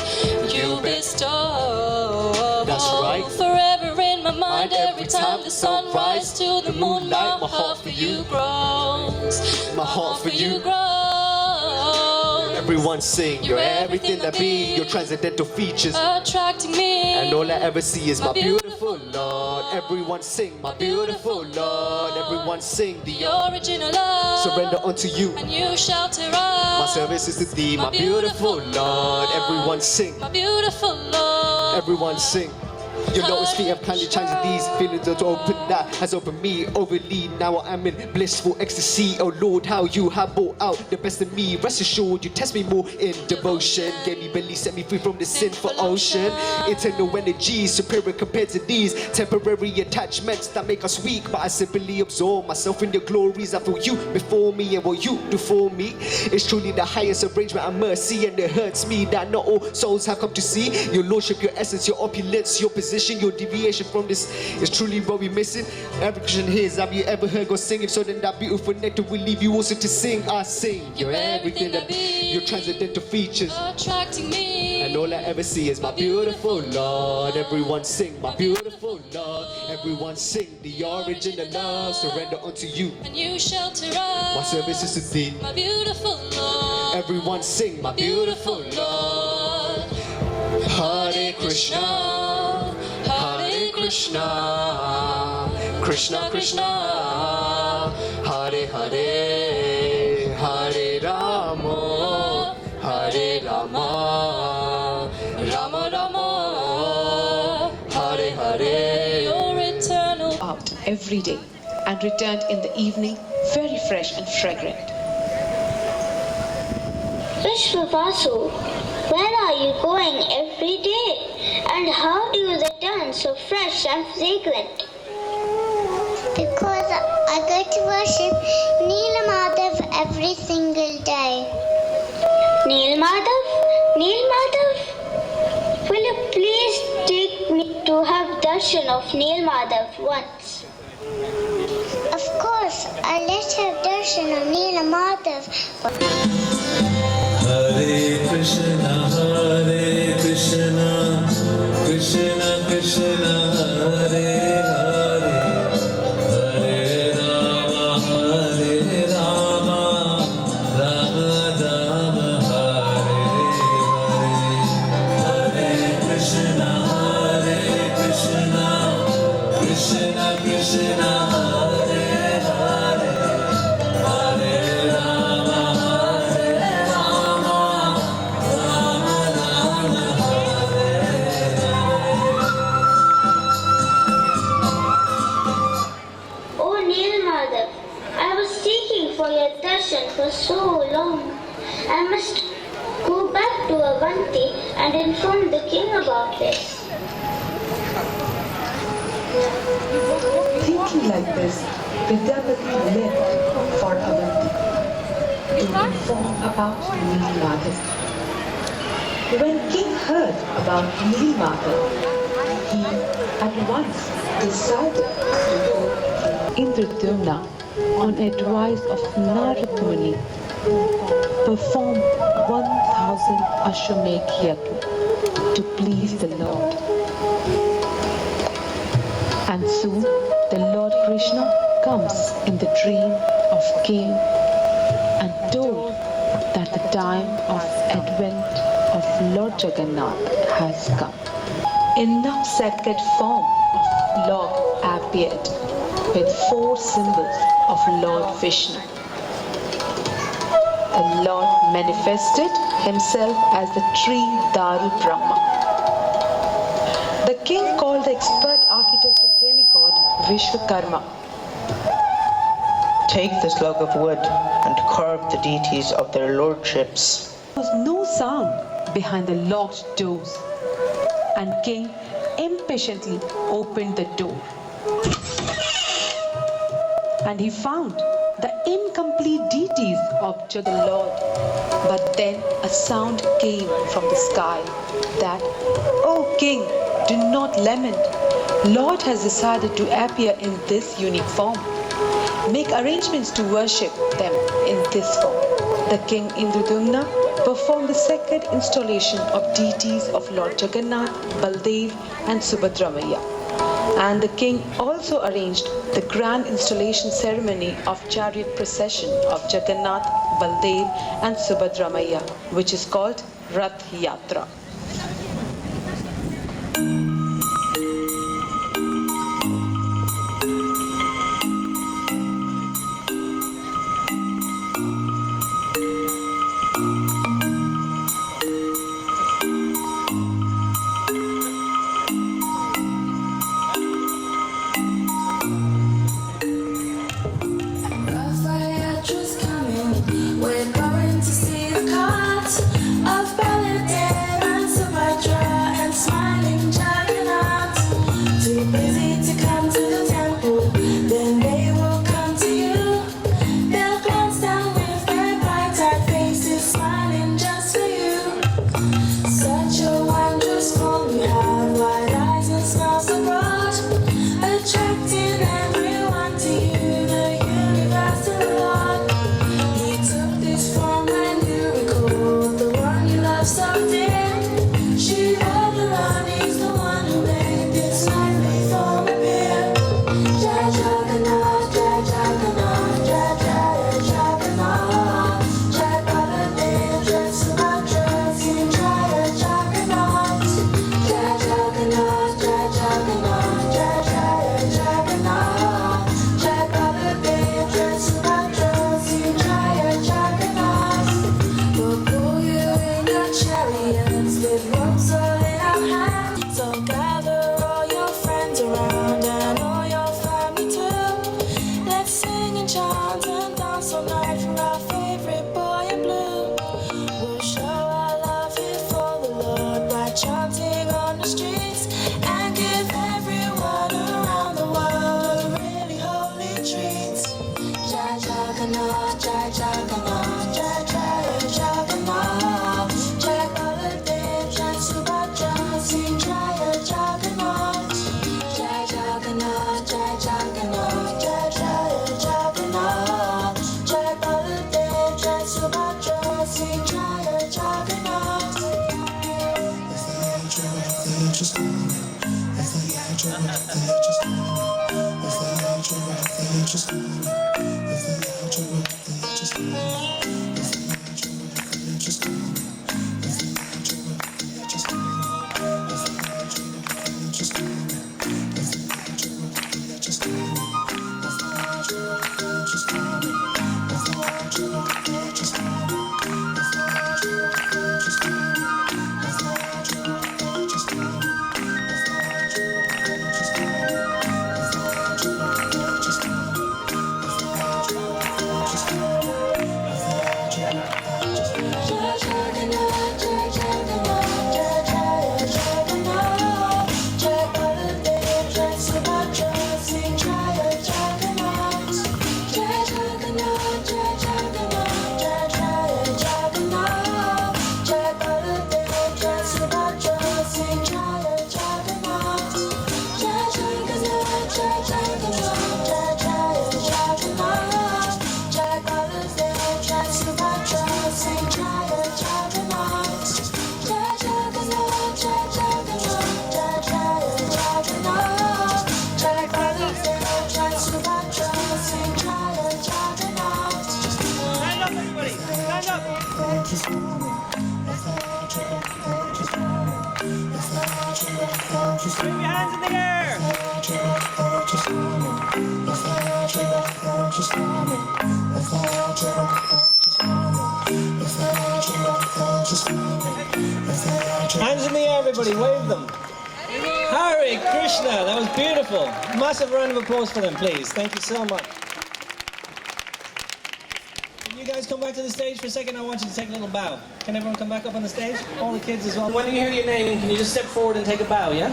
Speaker 14: You bestow.
Speaker 13: That's right.
Speaker 14: Forever in my mind, every time the sun rises to the moonlight, my heart for you grows.
Speaker 13: My heart for you
Speaker 14: grows.
Speaker 13: Everyone sing, you're everything that be, your transcendental features
Speaker 14: attracting me.
Speaker 13: And all I ever see is my beautiful Lord. Everyone sing, my beautiful Lord. Everyone sing
Speaker 14: the original love.
Speaker 13: Surrender unto you.
Speaker 14: And you shelter us.
Speaker 13: My service is to thee, my beautiful Lord. Everyone sing,
Speaker 14: my beautiful Lord.
Speaker 13: Everyone sing. Your lotus feet have kindly changed these feelings to open that has opened me overly. Now I am in blissful ecstasy. Oh Lord, how you have brought out the best in me. Rest assured, you test me more in devotion. Gave me belief, set me free from the sinful ocean. Eternal energy, superior compared to these temporary attachments that make us weak. But I simply absorb myself in your glories. I feel you before me, and what you do for me is truly the highest arrangement of mercy. And it hurts me that not all souls have come to see your lordship, your essence, your opulence, your position. Your deviation from this is truly what we're missing. Every Christian here, have you ever heard God singing? So then that beautiful nectar will leave you also to sing. I sing. You're everything that be. Your transcendental features
Speaker 14: attracting me.
Speaker 13: And all I ever see is my beautiful Lord. Everyone sing my beautiful Lord. Everyone sing the original love. Surrender unto you.
Speaker 14: And you shelter us.
Speaker 13: My service is to thee.
Speaker 14: My beautiful Lord.
Speaker 13: Everyone sing my beautiful Lord. Hare Krishna. Krishna, Krishna, Krishna, Hare Hare, Hare Rama, Hare Rama, Rama Rama, Hare Hare.
Speaker 14: Your eternal
Speaker 15: out every day and returned in the evening very fresh and fragrant.
Speaker 16: Vishwavasu, where are you going every day? And how do you return so fresh and fragrant?
Speaker 17: Because I go to worship Neela Madhav every single day.
Speaker 16: Neel Madhav? Neel Madhav? Will you please take me to have darshan of Neel Madhav once?
Speaker 17: Of course, let's have darshan of Neela Madhav.
Speaker 18: Hare Krishna, Hare Krishna, Krishna Krishna, Hare Hare, Hare Rama, Rama Rama, Hare Hare, Hare Krishna, Krishna Krishna, Hare Hare, Hare Rama, Rama Rama, Hare
Speaker 16: Oh Neil Madhav, I was seeking for your darshan for so long. I must go back to Avanti and inform the king about this.
Speaker 15: Thinking like this, Vidyapati left for Avanti to inform about Neil Madhav. When king heard about Neil Madhav, he at once decided to go to Indradyumna on advice of Narad Muni, perform 1000 Ashwamedh Yajna to please the Lord. And soon the Lord Krishna comes in the dream of king and told that the time of advent of Lord Jagannath has come. In now sacred form of Lord appeared with 4 symbols of Lord Vishnu. The Lord manifested himself as the tree Daru Brahma. The king called the expert architect of demigod Vishwakarma.
Speaker 19: Take this log of wood and carve the deities of their lordships.
Speaker 15: There was no sound behind the locked doors, and king impatiently opened the door. And he found the incomplete deities of Jagan Lord. But then a sound came from the sky that, "O king, do not lament. Lord has decided to appear in this unique form. Make arrangements to worship them in this form." The king Indradyumna performed the sacred installation of deities of Lord Jagannath, Baldev and Subhadramaya. And the king also arranged the grand installation ceremony of chariot procession of Jagannath, Baldev and Subhadramaya, which is called Ratha Yatra.
Speaker 14: Ratha Yatra's coming, we're going to see the cart of Baladev and Subhadra and smiling Jagannath. Too busy to come to the temple, then they will come to you. They'll glance down with their bright-eyed faces, smiling just for you. Such a wondrous form you have, wide eyes and smile so broad, attracting everyone to you. He took this form when you recall the one you love so dear. She Radharani is the one who made this lovely form appear. Jai Jagannath, Jai Jagannath, Jai Jai Jagannath, Jai Baladev, Jai Subhadra, sing Jai Jagannath, Jai Jagannath, Jai Jagannath, Jai Jai Jagannath, Jai Baladev, Jai Subhadra, sing Jai Jagannath. We'll pull you in your chariots with ropes all in our hands. So gather all your friends around and all your family too. Let's sing and chant and dance all night for our favorite boy in blue. We'll show our love here for the Lord by chanting on the streets and give everyone around the world a really holy treat. Jai Jagannath, Jai Jagannath, Jai Jai Jagannath, Jai Baladev, Jai Subhadra, sing Jai Jagannath, Jai Jagannath, Jai Jagannath, Jai Jai Jagannath, Jai Baladev, Jai Subhadra, sing Jai Jagannath.
Speaker 10: Hands in the air, everybody, wave them. Hare Krishna, that was beautiful. Massive round of applause for them, please. Thank you so much. Can you guys come back to the stage for a second? I want you to take a little bow. Can everyone come back up on the stage? All the kids as well. When you hear your name, can you just step forward and take a bow, yeah?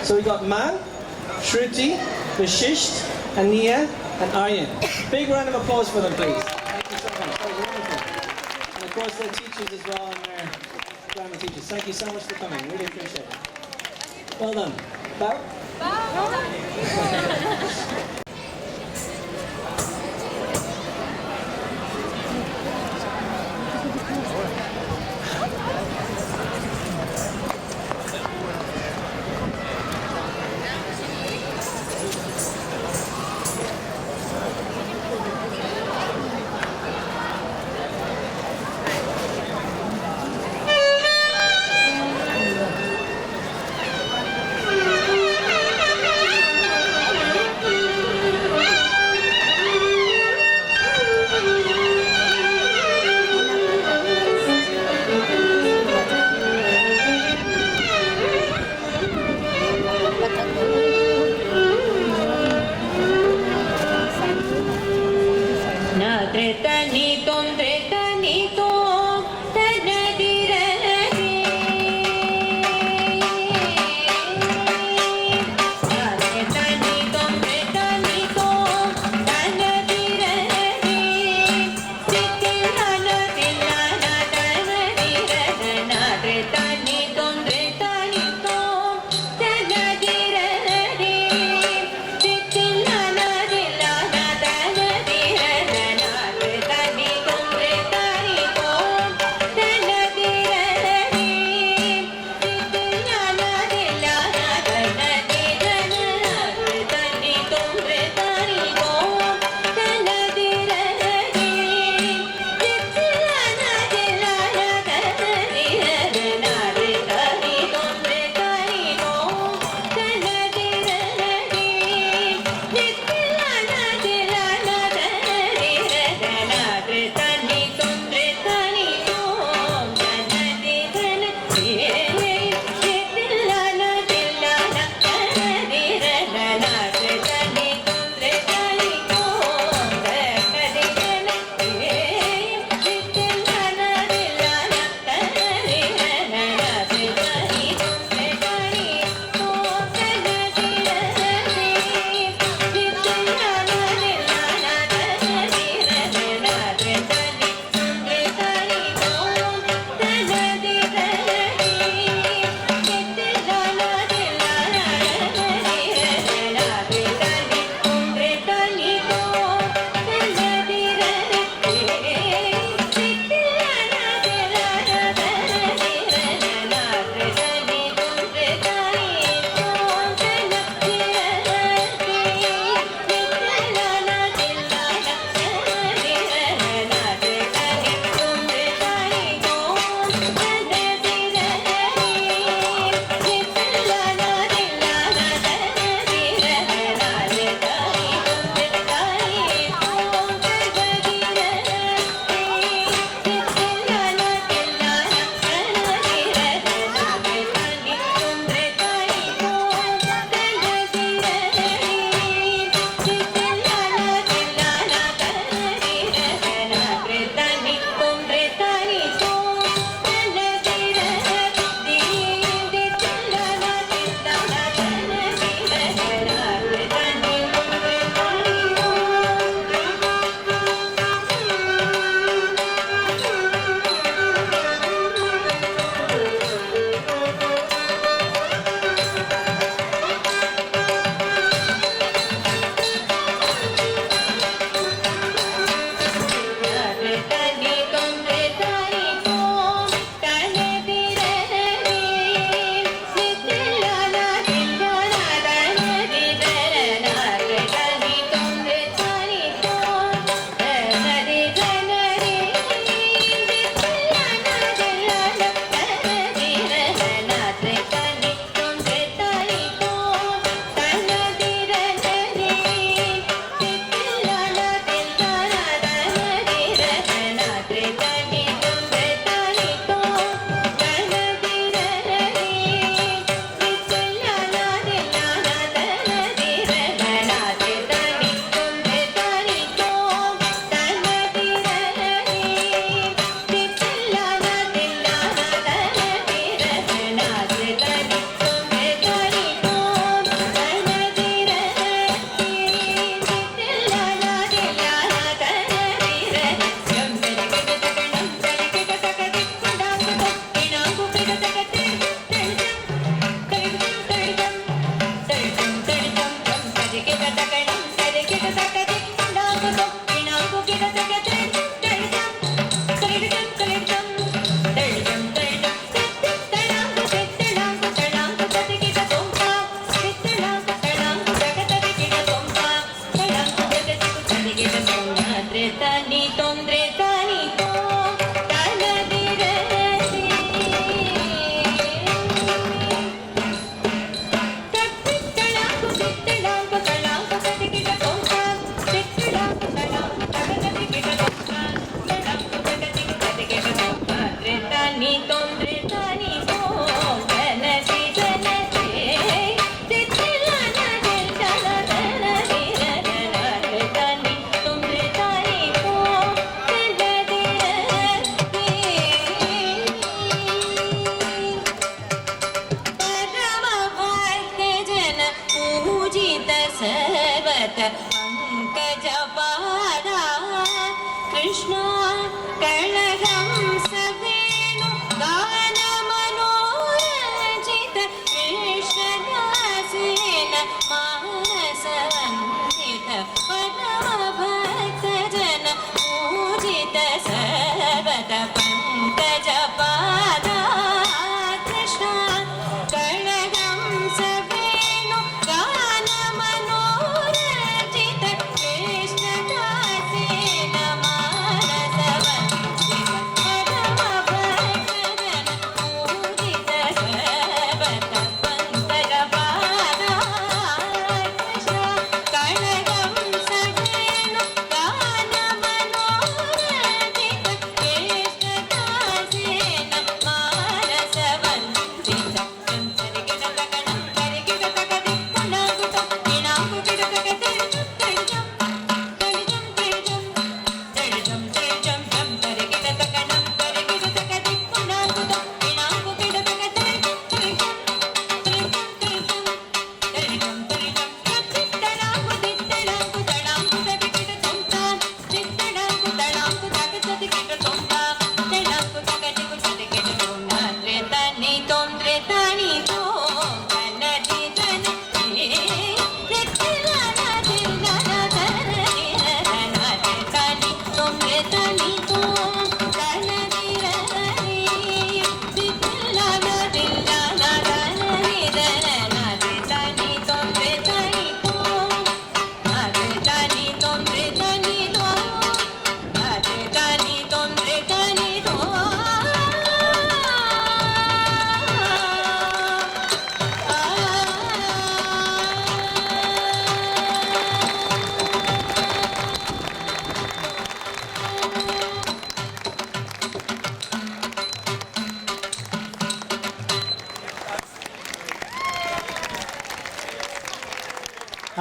Speaker 10: So we got Man, Shruti, Vashisht, Aniya, and Aryan. Big round of applause for them, please. Thank you so much. That was wonderful. And of course, their teachers as well, and their grammar teachers. Thank you so much for coming. Really appreciate it. Well done. Bow.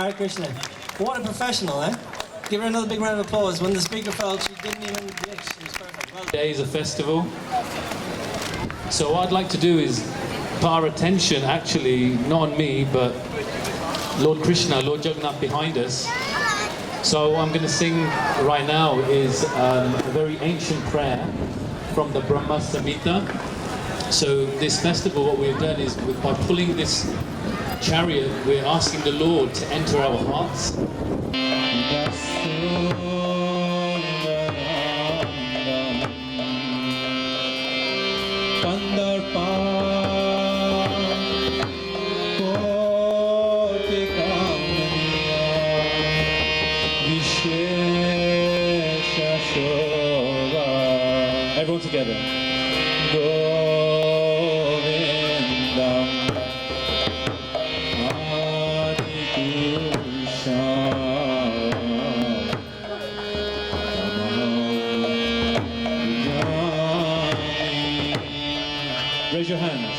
Speaker 10: Hare Krishna. What a professional, eh? Give her another big round of applause. When the speaker fell, she didn't even glitch. It was perfect. Well done.
Speaker 20: Today is a festival. So what I'd like to do is put our attention, actually, not on me, but Lord Krishna, Lord Jagannath behind us. So what I'm going to sing right now is a very ancient prayer from the Brahma Samhita. So this festival, what we've done is by pulling this chariot, we're asking the Lord to enter our hearts. Everyone together. Raise your hands.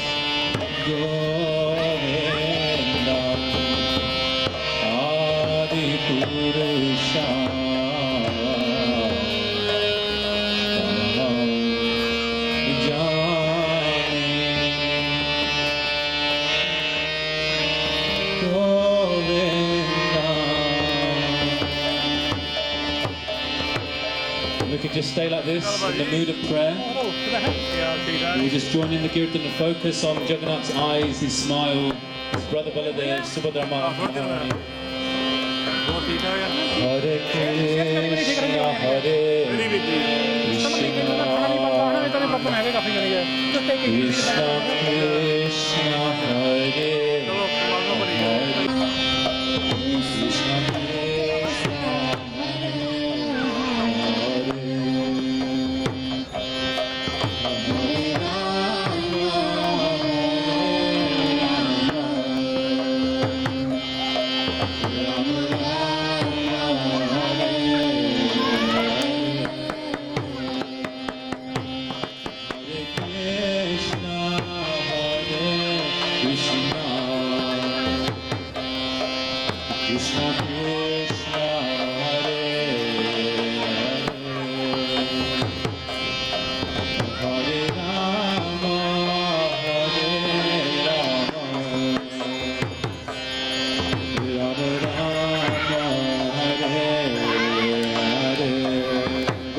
Speaker 20: We could just stay like this in the mood of prayer. We just join in the kirtan and focus on Jagannath's eyes, his smile, his brother Baladev, Subhadra Maharani. Hare Krishna, Hare Krishna, Krishna, Hare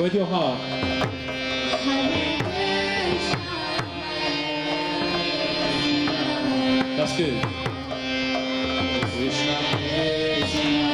Speaker 20: with your heart. That's good. Krishna, Krishna.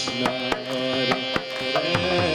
Speaker 20: Krishna, Hare Hare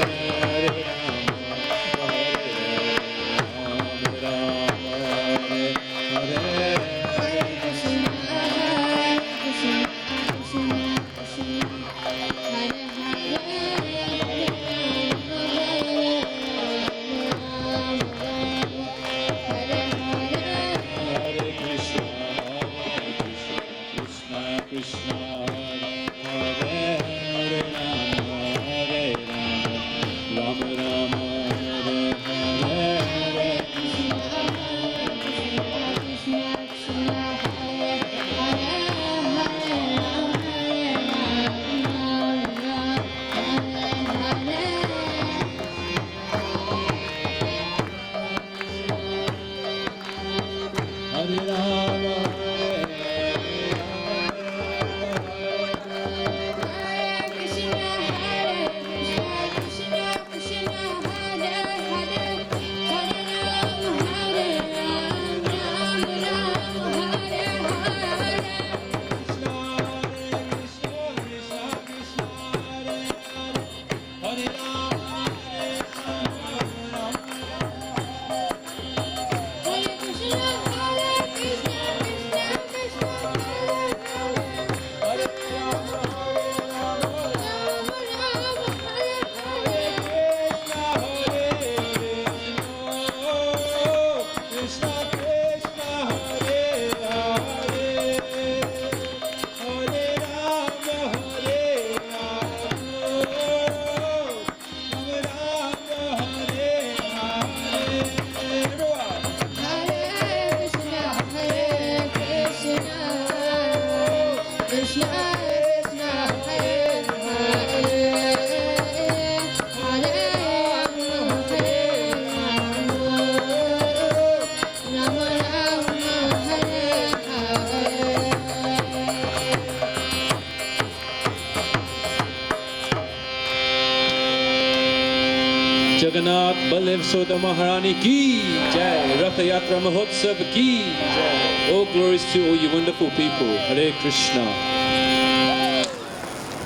Speaker 20: Jagannath Ballabh सोदा Maharani ki jai, Ratha Yatra Mahotsav ki jai. All glories to all you wonderful people. Hare Krishna.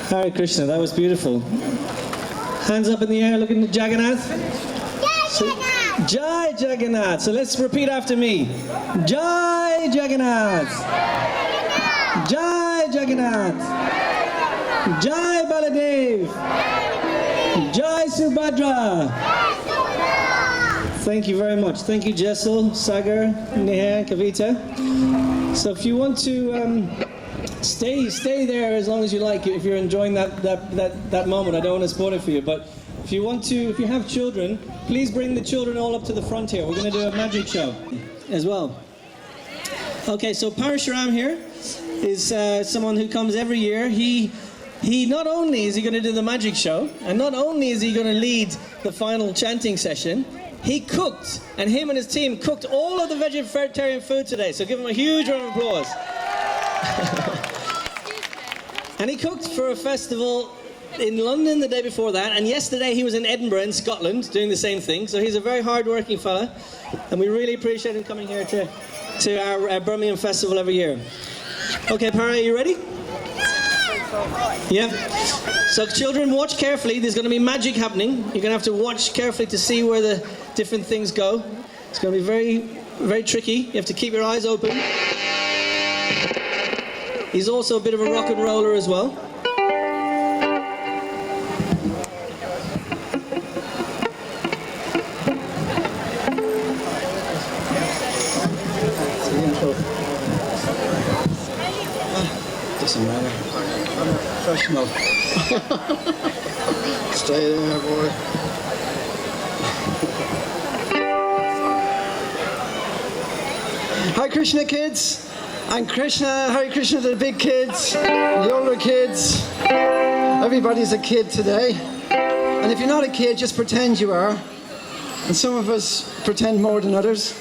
Speaker 10: Hare Krishna, that was beautiful. Hands up in the air, looking at Jagannath. Jai Jagannath. So let's repeat after me. Jai Jagannath. Jai Jagannath. Jai Baladev. Jai Subhadra. Thank you very much. Thank you, Jessel, Sagar, Neha, Kavita. So if you want to stay there as long as you like, if you're enjoying that moment. I don't want to spoil it for you, but if you have children, please bring the children all up to the front here. We're going to do a magic show as well. Okay, so Parashuram here is someone who comes every year. He not only is he going to do the magic show, and not only is he going to lead the final chanting session, he cooked, and him and his team cooked all of the vegetarian food today. So give him a huge round of applause. And he cooked for a festival in London the day before that, and yesterday he was in Edinburgh in Scotland doing the same thing. So he's a very hard-working fella, and we really appreciate him coming here to our Birmingham festival every year. Okay, Para, are you ready? Yeah. So children, watch carefully. There's going to be magic happening. You're going to have to watch carefully to see where the different things go. It's going to be very, very tricky. You have to keep your eyes open. He's also a bit of a rock and roller as well. Doesn't matter. I'm a professional. Stay there, boy.
Speaker 21: Hi Krishna kids, and Krishna, Hare Krishna to the big kids, the older kids. Everybody's a kid today. And if you're not a kid, just pretend you are. And some of us pretend more than others.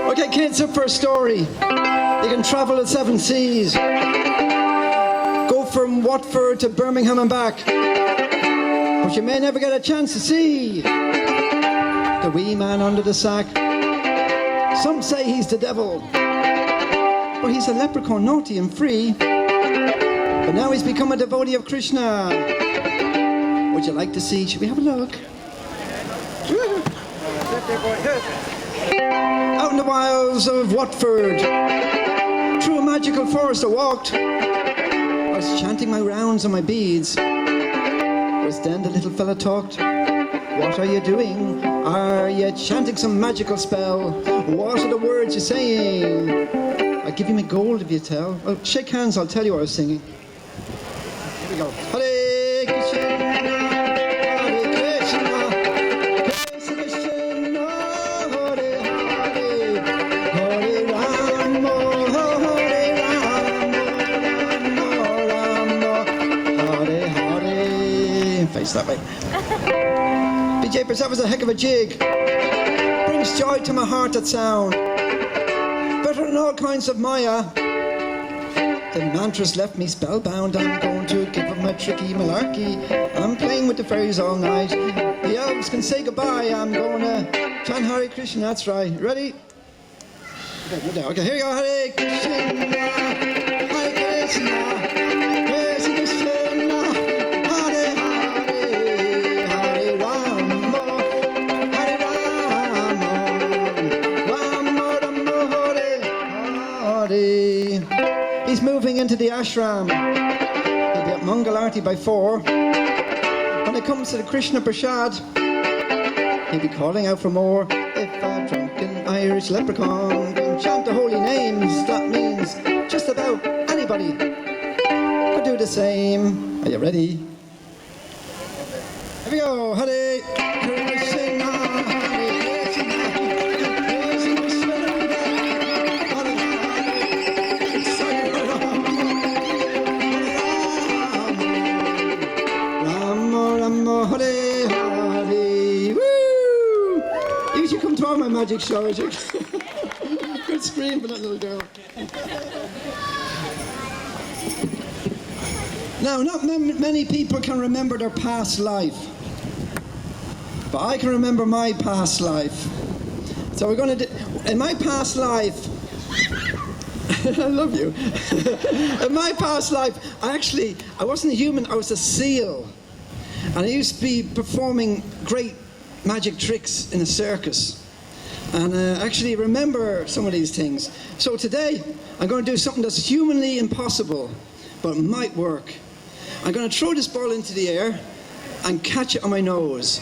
Speaker 21: Okay kids, up for a story. You can travel the 7 seas. Go from Watford to Birmingham and back. But you may never get a chance to see the wee man under the sack. Some say he's the devil, but he's a leprechaun, naughty and free. But now he's become a devotee of Krishna. Would you like to see? Should we have a look? Out in the wilds of Watford, through a magical forest I walked. I was chanting my rounds and my beads. Was then the little fella talked. What are you doing? Are you chanting some magical spell? What are the words you're saying? I'll give you my gold if you tell. Well, shake hands, I'll tell you what I was singing. Here we go. Hare Krishna, Hare Krishna, Krishna Krishna, Hare Hare, Hare Rama, Hare Rama, Hare Hare. Face that way. BJpers, that was a heck of a jig. Brings joy to my heart, that sound. Better than all kinds of Maya. The mantras left me spellbound. I'm going to give them a tricky malarkey. I'm playing with the fairies all night. The elves can say goodbye. I'm going to chant Hare Krishna, that's right. Ready? Okay, here we go. Hare Krishna, Hare Krishna, Krishna Krishna, Hare Hare, Hare Rama, Hare Rama, Rama Rama, Hare Hare. He's moving into the ashram. He'll be at Mangal Arti by 4. When it comes to the Krishna Prasad, he'll be calling out for more. If a drunken Irish leprechaun can chant the holy names, that means just about anybody could do the same. Are you ready? Here we go. Hare Krishna, Hare Krishna, Krishna Krishna, Hare Hare, Rama Rama, Hare Hare. Woo! You should come to all my magic shows. Good scream for that little girl. Now, not many people can remember their past life, but I can remember my past life. So we're going to do, in my past life, I love you. In my past life, I wasn't a human, I was a seal. And I used to be performing great magic tricks in a circus. And actually remember some of these things. So today, I'm going to do something that's humanly impossible, but might work. I'm going to throw this ball into the air and catch it on my nose.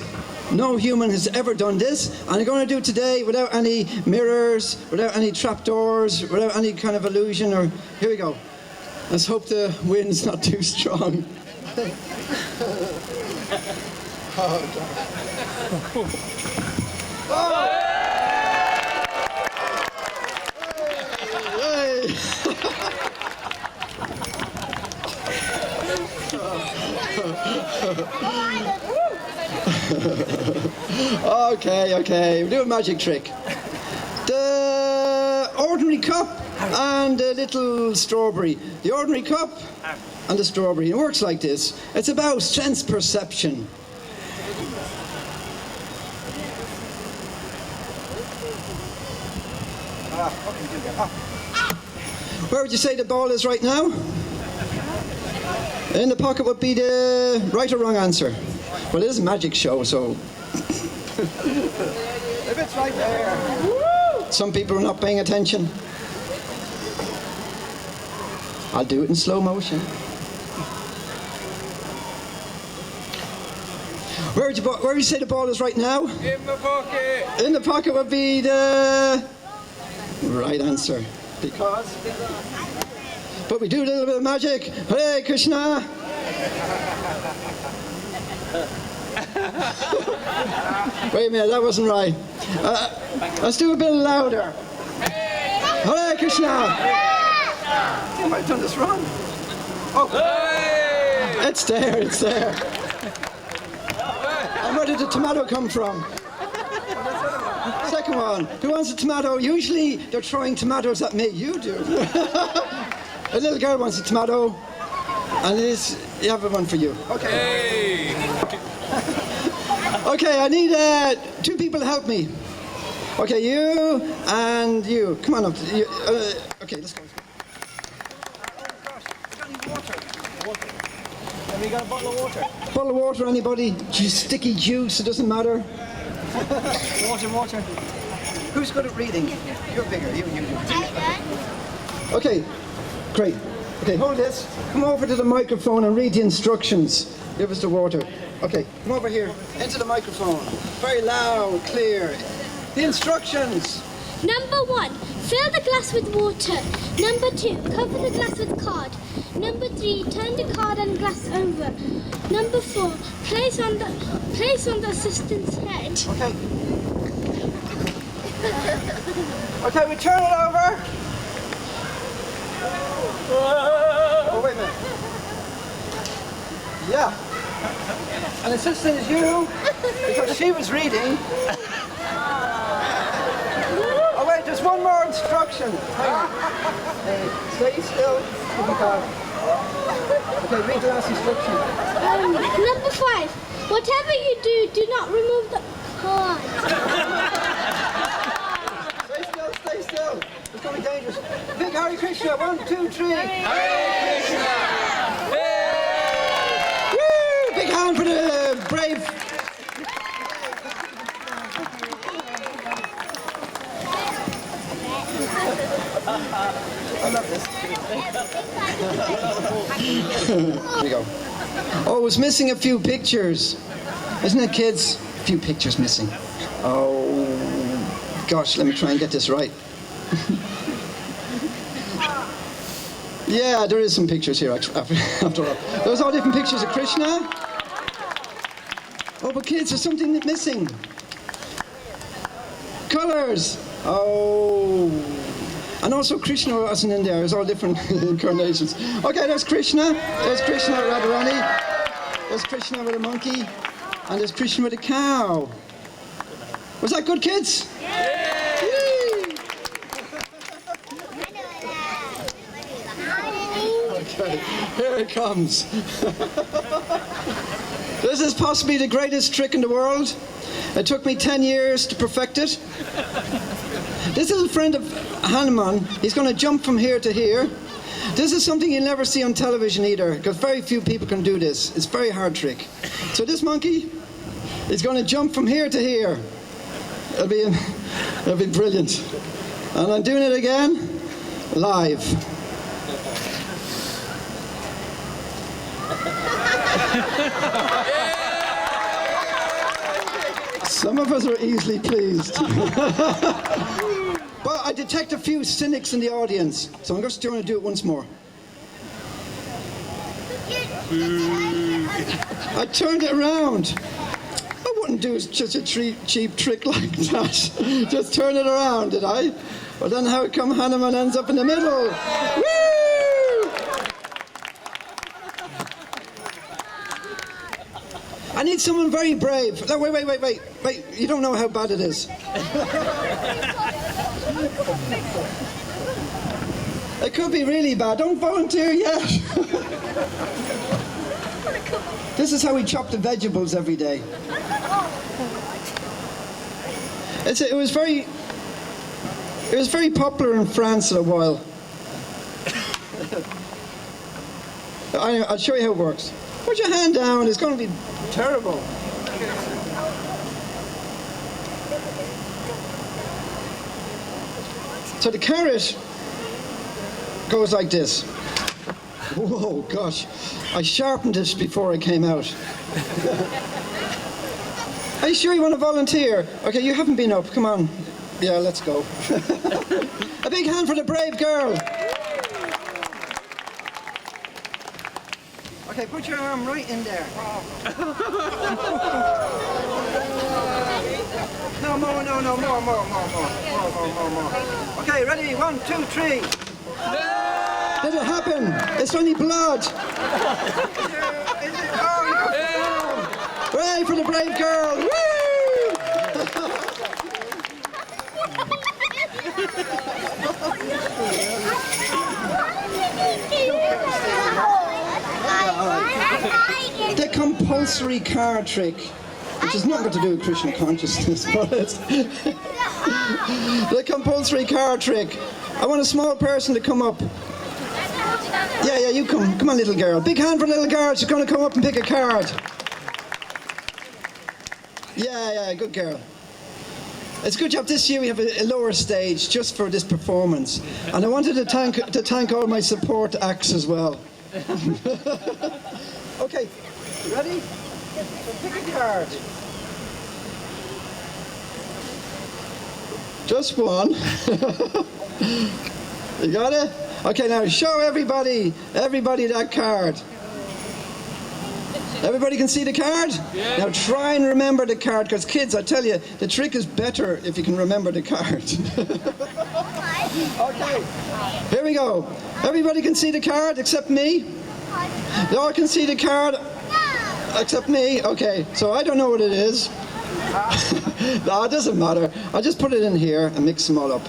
Speaker 21: No human has ever done this, and I'm going to do it today without any mirrors, without any trapdoors, without any kind of illusion. Or here we go. Let's hope the wind's not too strong. Okay, we'll do a magic trick. The ordinary cup and a little strawberry. The ordinary cup and the strawberry. It works like this. It's about sense perception. Where would you say the ball is right now? In the pocket would be the right or wrong answer. Well, it is a magic show, so... If it's right there. Some people are not paying attention. I'll do it in slow motion. Where would you say the ball is right now?
Speaker 18: In the pocket.
Speaker 21: In the pocket would be the right answer. Because... But we do a little bit of magic. Hare Krishna. Wait a minute, that wasn't right. Let's do a bit louder. Hare Krishna. I might have done this wrong. Oh, it's there, it's there. And where did the tomato come from? Second one. Who wants a tomato? Usually they're throwing tomatoes at me. You do. A little girl wants a tomato, and you have one for you. Okay. Hey. Okay, I need 2 people to help me. Okay, you and you. Come on up. Okay, let's go. Oh gosh, I got any water. Have you got a bottle of water? Bottle of water, anybody? Sticky juice, it doesn't matter. Water. Who's good at reading? You're bigger, you. Okay, great. Okay, hold this. Come over to the microphone and read the instructions. Give us the water. Okay, come over here. Into the microphone. Very loud, clear. The instructions.
Speaker 3: Number 1, fill the glass with water. Number 2, cover the glass with card. Number 3, turn the card and glass over. Number 4, place on the assistant's head.
Speaker 21: Okay. Okay, we turn it over. Oh, wait a minute. Yeah. An assistant is you, because she was reading. Oh, wait, there's one more instruction. Hang on. Stay still. Okay, read the last instruction.
Speaker 3: Number 5, whatever you do not remove the card.
Speaker 21: Stay still. It's going to be dangerous. Big Hare Krishna. 1, 2, 3. Hare Krishna. Woo! Big hand for the brave. I love this. Here we go. Oh, it's missing a few pictures. Isn't it, kids? A few pictures missing. Oh, gosh, let me try and get this right. Yeah, there is some pictures here after all. Those are all different pictures of Krishna. Oh, but kids, there's something missing. Colors. Oh. And also Krishna wasn't in there. It's all different incarnations. Okay, there's Krishna. There's Krishna with Radharani. There's Krishna with a monkey. And there's Krishna with a cow. Was that good, kids? Okay, here it comes. This is possibly the greatest trick in the world. It took me 10 years to perfect it. This little friend of Hanuman, he's going to jump from here to here. This is something you'll never see on television either, because very few people can do this. It's a very hard trick. So this monkey is going to jump from here to here. It'll be brilliant. And I'm doing it again, live. Some of us are easily pleased. But I detect a few cynics in the audience, so I'm just going to do it once more. I turned it around. I wouldn't do such a cheap trick like that. Just turn it around, did I? Well, then how come Hanuman ends up in the middle? Woo! I need someone very brave. No, wait. You don't know how bad it is. It could be really bad. Don't volunteer yet. This is how we chop the vegetables every day. It was very popular in France for a while. I'll show you how it works. Put your hand down. It's going to be terrible. So the carrot goes like this. Whoa, gosh. I sharpened it before I came out. Are you sure you want to volunteer? Okay, you haven't been up. Come on. Yeah, let's go. A big hand for the brave girl. Okay, put your arm right in there. No, more. Okay, ready? 1, 2, 3. Did it happen? It's only blood. Hooray for the brave girl. Woo! The compulsory card trick, which has nothing to do with Krishna consciousness, but it's the compulsory card trick. I want a small person to come up Yeah, you come. Come on, little girl. Big hand for little girl. She's going to come up and pick a card. Yeah, good girl. It's a good job this year we have a lower stage just for this performance. And I wanted to thank all my support acts as well. Okay, ready? So pick a card. Just one. You got it? Okay, now show everybody that card. Everybody can see the card? Yeah. Now try and remember the card, because kids, I tell you, the trick is better if you can remember the card. Okay, here we go. Everybody can see the card except me? They all can see the card except me? Okay, so I don't know what it is. No, it doesn't matter. I'll just put it in here and mix them all up.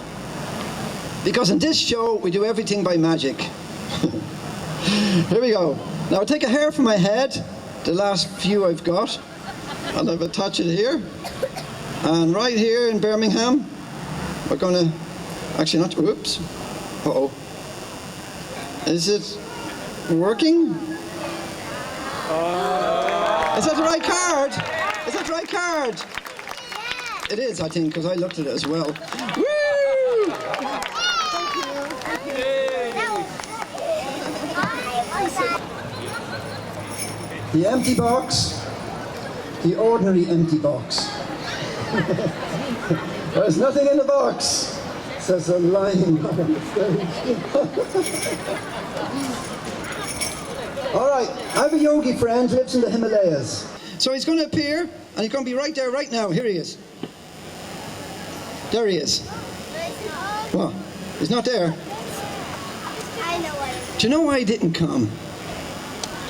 Speaker 21: Because in this show, we do everything by magic. Here we go. Now I'll take a hair from my head, the last few I've got, and I've attached it here. And right here in Birmingham, we're going to, actually not, whoops. Uh-oh. Is it working? Is that the right card? Is that the right card? It is, I think, because I looked at it as well. Woo! The empty box, the ordinary empty box. There's nothing in the box, says a lying guy on the stage. All right, I have a yogi friend who lives in the Himalayas. So he's going to appear, and he's going to be right there right now. Here he is. There he is. What? He's not there?
Speaker 17: I know why.
Speaker 21: Do you know why he didn't come?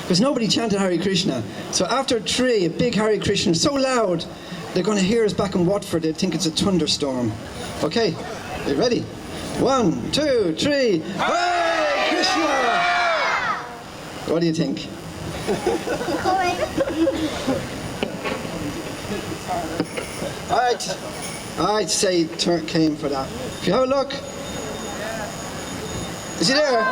Speaker 21: Because nobody chanted Hare Krishna. So after 3, a big Hare Krishna, so loud, they're going to hear us back in Watford. They think it's a thunderstorm. Okay, are you ready? 1, 2, 3. Hare Krishna! What do you think? I'd say Turk came for that. If you have a look. Is he there?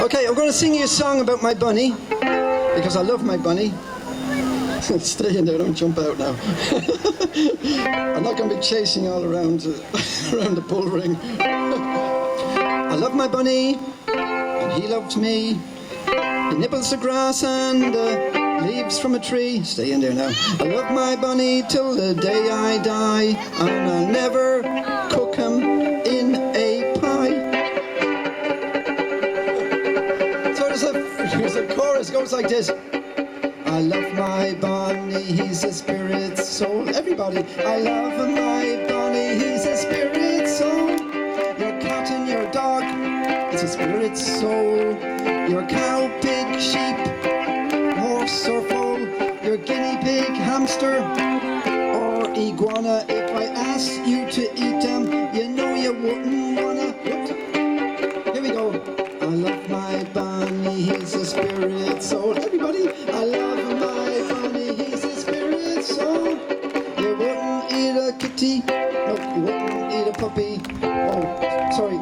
Speaker 21: Okay, I'm going to sing you a song about my bunny, because I love my bunny. Stay in there, don't jump out now. I'm not going to be chasing all around, around the bull ring. I love my bunny, and he loves me. He nibbles the grass and the leaves from a tree. Stay in there now. I love my bunny till the day I die, and I'll never cook him in a pie. So there's a chorus, goes like this. I love my bunny, he's a spirit soul. Everybody, I love my bunny, he's a spirit soul. Your cat and your dog, it's a spirit soul. Your cow, pig, sheep, horse or foal. Your guinea pig, hamster, or iguana. If I asked you to eat them, you know you wouldn't wanna. Here we go. I love my bunny, he's a spirit soul. Everybody, I love my bunny, he's a spirit soul. You wouldn't eat a kitty, no, you wouldn't eat a puppy. Oh, sorry.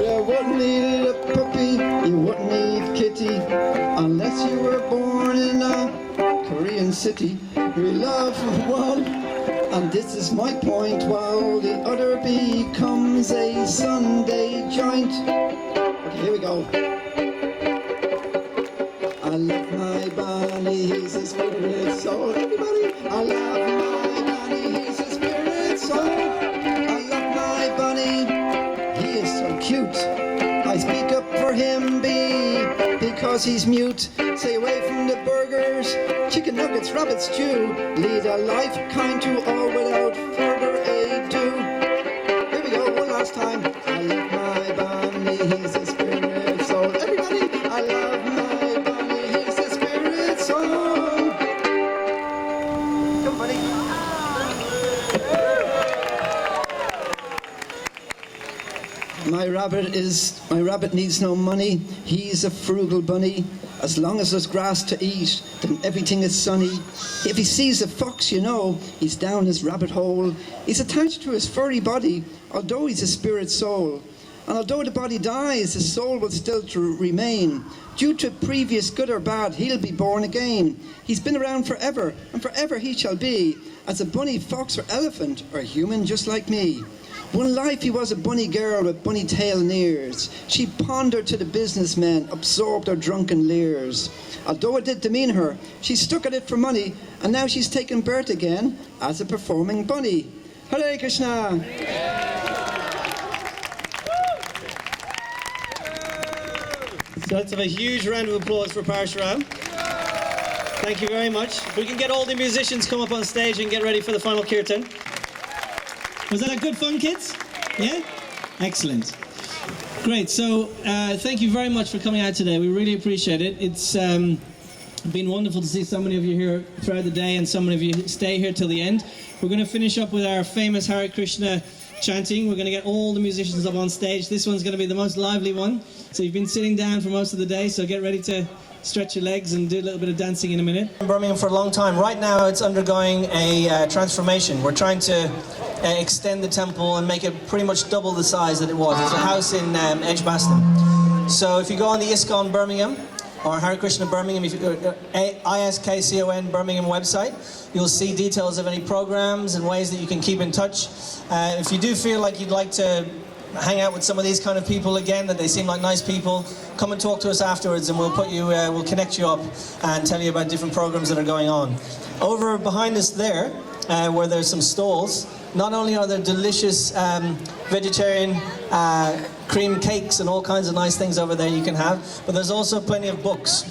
Speaker 21: You wouldn't eat a puppy, you wouldn't eat kitty, unless you were born in a Korean city. We love one, and this is my point, while the other becomes a Sunday joint. Okay, here we go. I love my bunny, he's a spirit soul. Everybody, I love my bunny, he's a spirit soul. I love my bunny, he is so cute. I speak up for him, because he's mute. Stay away from the burgers, chicken nuggets, rabbit stew. Lead a life kind to all without further ado. Here we go, one last time. I love my bunny, he's a spirit soul. Everybody, I love my bunny, he's a spirit soul. Come, buddy. My rabbit needs no money. He's a frugal bunny. As long as there's grass to eat, then everything is sunny. If he sees a fox, you know, he's down his rabbit hole. He's attached to his furry body, although he's a spirit soul. And although the body dies, the soul will still remain. Due to previous good or bad, he'll be born again. He's been around forever, and forever he shall be, as a bunny, fox, or elephant, or human just like me. One life he was a bunny girl with bunny tail and ears. She pondered to the businessmen, absorbed their drunken leers. Although it did demean her, she stuck at it for money, and now she's taken birth again as a performing bunny. Hare Krishna!
Speaker 10: So let's have a huge round of applause for Parshuram. Thank you very much. We can get all the musicians come up on stage and get ready for the final kirtan. Was that a good fun, kids? Yeah? Excellent. Great. So thank you very much for coming out today. We really appreciate it. It's been wonderful to see so many of you here throughout the day and so many of you stay here till the end. We're going to finish up with our famous Hare Krishna chanting. We're going to get all the musicians up on stage. This one's going to be the most lively one. So you've been sitting down for most of the day, so get ready to stretch your legs and do a little bit of dancing in a minute. In Birmingham for a long time. Right now it's undergoing a transformation. We're trying to extend the temple and make it pretty much double the size that it was. It's a house in Edgbaston. So if you go on the ISKCON Birmingham or Hare Krishna Birmingham, if you go to ISKCON Birmingham website, you'll see details of any programs and ways that you can keep in touch. If you do feel like you'd like to hang out with some of these kind of people again, that they seem like nice people, come and talk to us afterwards and we'll put you, we'll connect you up and tell you about different programs that are going on. Over behind us there, where there's some stalls, not only are there delicious vegetarian cream cakes and all kinds of nice things over there you can have, but there's also plenty of books.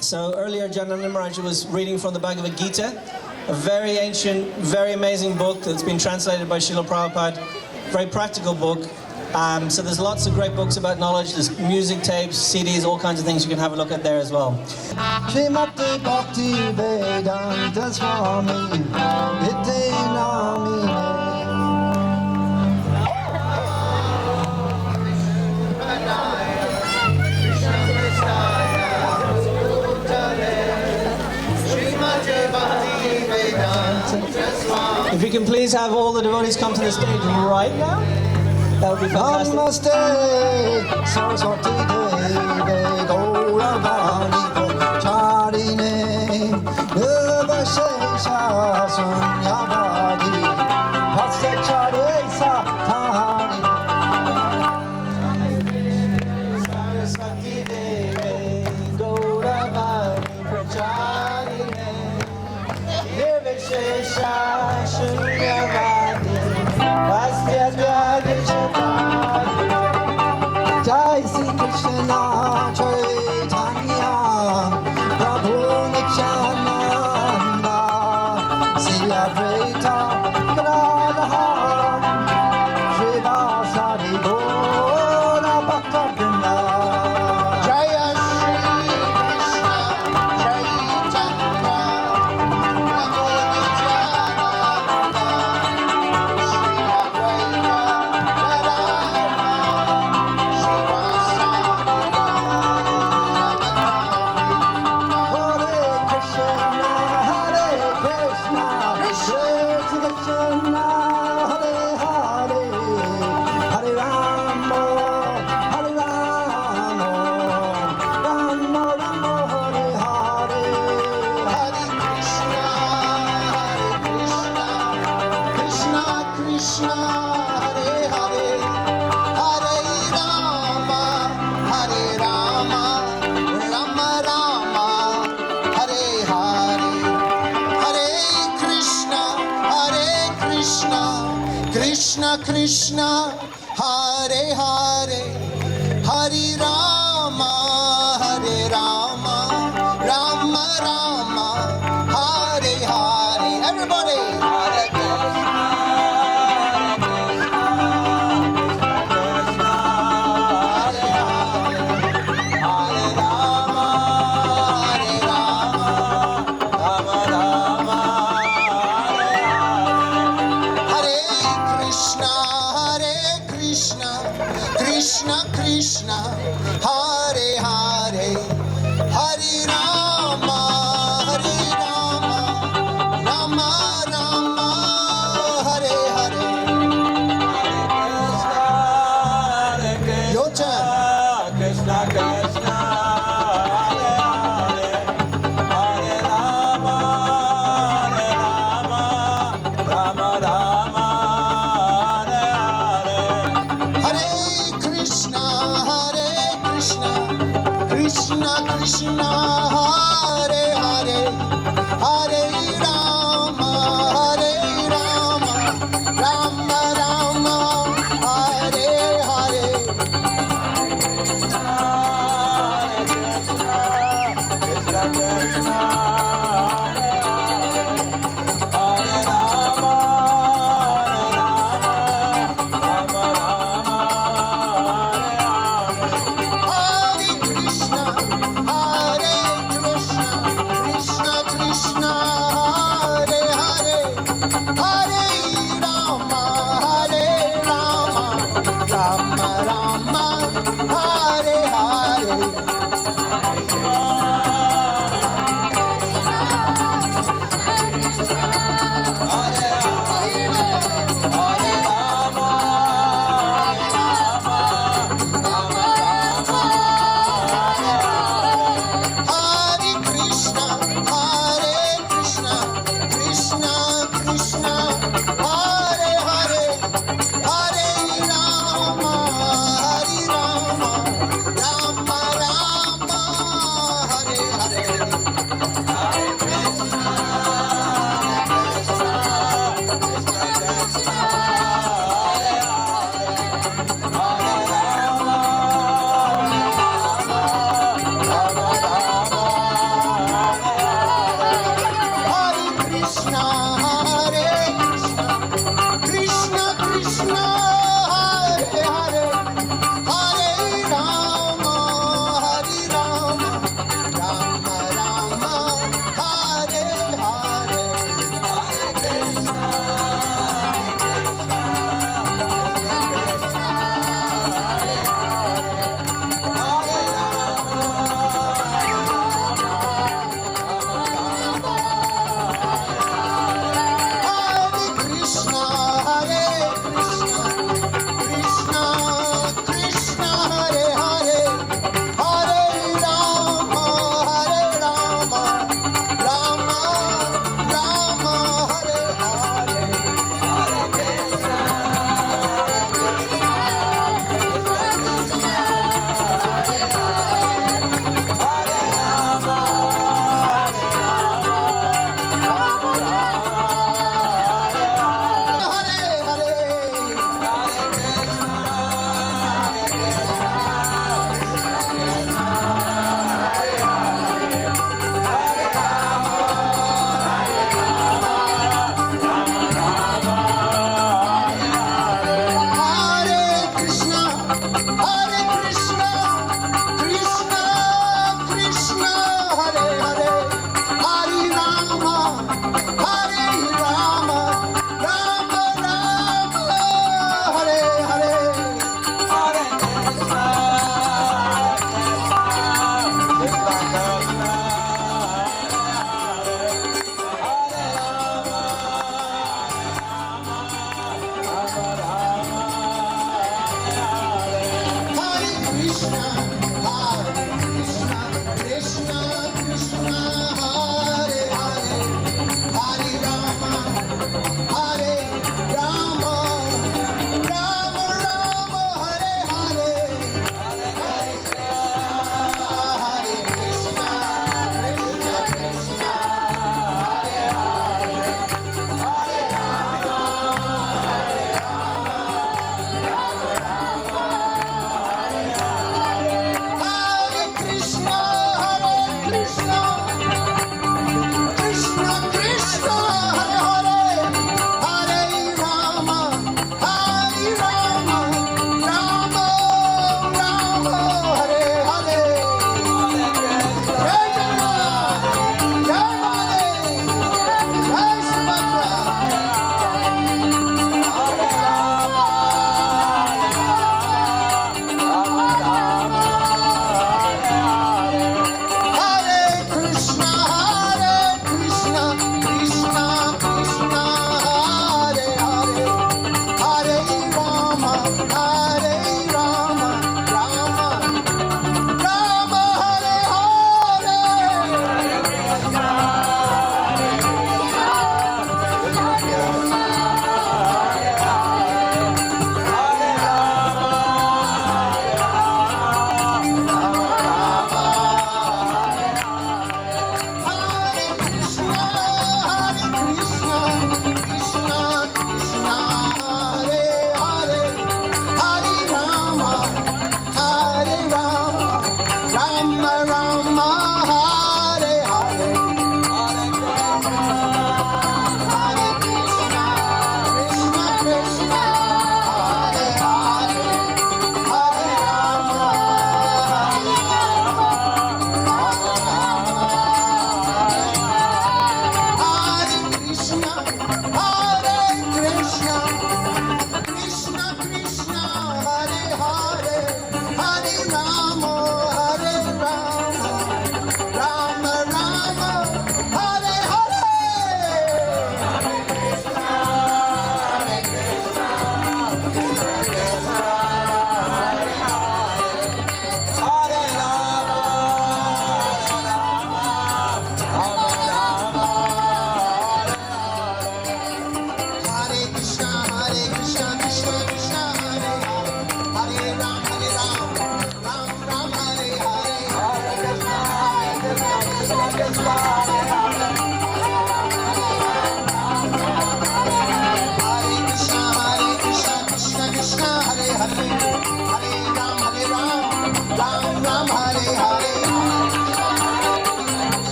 Speaker 10: So earlier Janam Nimraj was reading from the Bhagavad Gita, a very ancient, very amazing book that's been translated by Srila Prabhupada, very practical book. So there's lots of great books about knowledge. There's music tapes, CDs, all kinds of things you can have a look at there as well.
Speaker 21: Srimati Bhakti Vedanta Swami Iti Namine.
Speaker 10: If you can please have all the devotees come to the stage right now, that would be fantastic.
Speaker 21: Namaste Saraswati Devi Gauravani Charine Nirvashesha Sunyavadi Bhaksacharesa Tahani Saraswati Devi Gauravani Pracharine Nirvashesha Sunyavadi Jai Sri Krishna Chaitanya Prabhu Nityananda Sri Advaita Gadadhar Srivasadi Gaura Bhaktavrinda
Speaker 2: Jaya Shri Krishna Chaitanya Prabhu Nityananda Sri Advaita Krishna Krishna Hare Hare Hare Rama Rama Rama Hare Hare. Everybody Hare Krishna Hare Hare Krishna, Hare Hare, Hare Rama, Rama Rama, Hare Hare. Hare Krishna, Hare Krishna, Krishna Krishna, Hare Hare, Hare Rama, Rama Rama, Hare Hare. Hare Krishna, Hare Krishna, Krishna Krishna,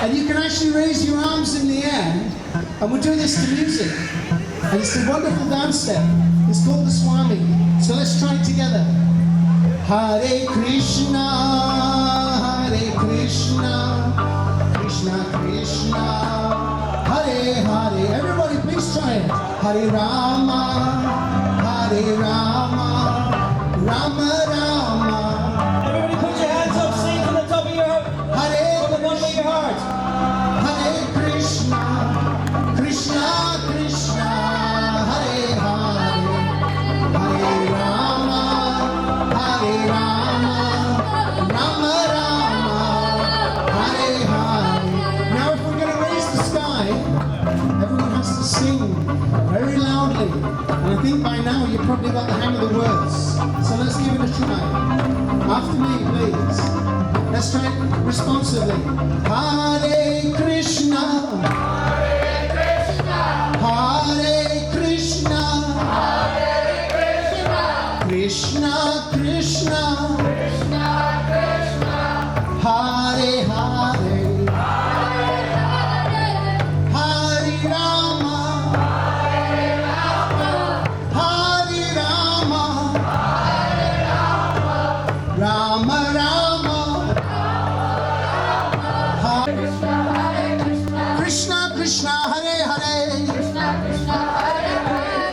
Speaker 5: And you can actually raise your arms in the air, and we're doing this to music. And it's a wonderful dance step. It's called the Swami. So let's try it together. Hare Krishna, Krishna Krishna, Hare Hare. Everybody please try it. Hare Rama, Rama Rama.
Speaker 10: Everybody put your hands up, sing from the top of your heart.
Speaker 5: Hare
Speaker 10: from the bottom of your heart.
Speaker 5: Hare Krishna, Krishna Krishna, Hare Hare, Hare Rama, Rama Rama, Hare Hare. Now if we're going to raise the sky, everyone has to sing very loudly. And I think by now you've probably got the hang of the words. So let's give it a try. After me, please. Let's try it responsively. Hare Krishna, Hare Krishna, Krishna Krishna, Hare Hare, Hare Rama, Hare Rama, Rama Rama, Krishna Krishna, Hare Hare,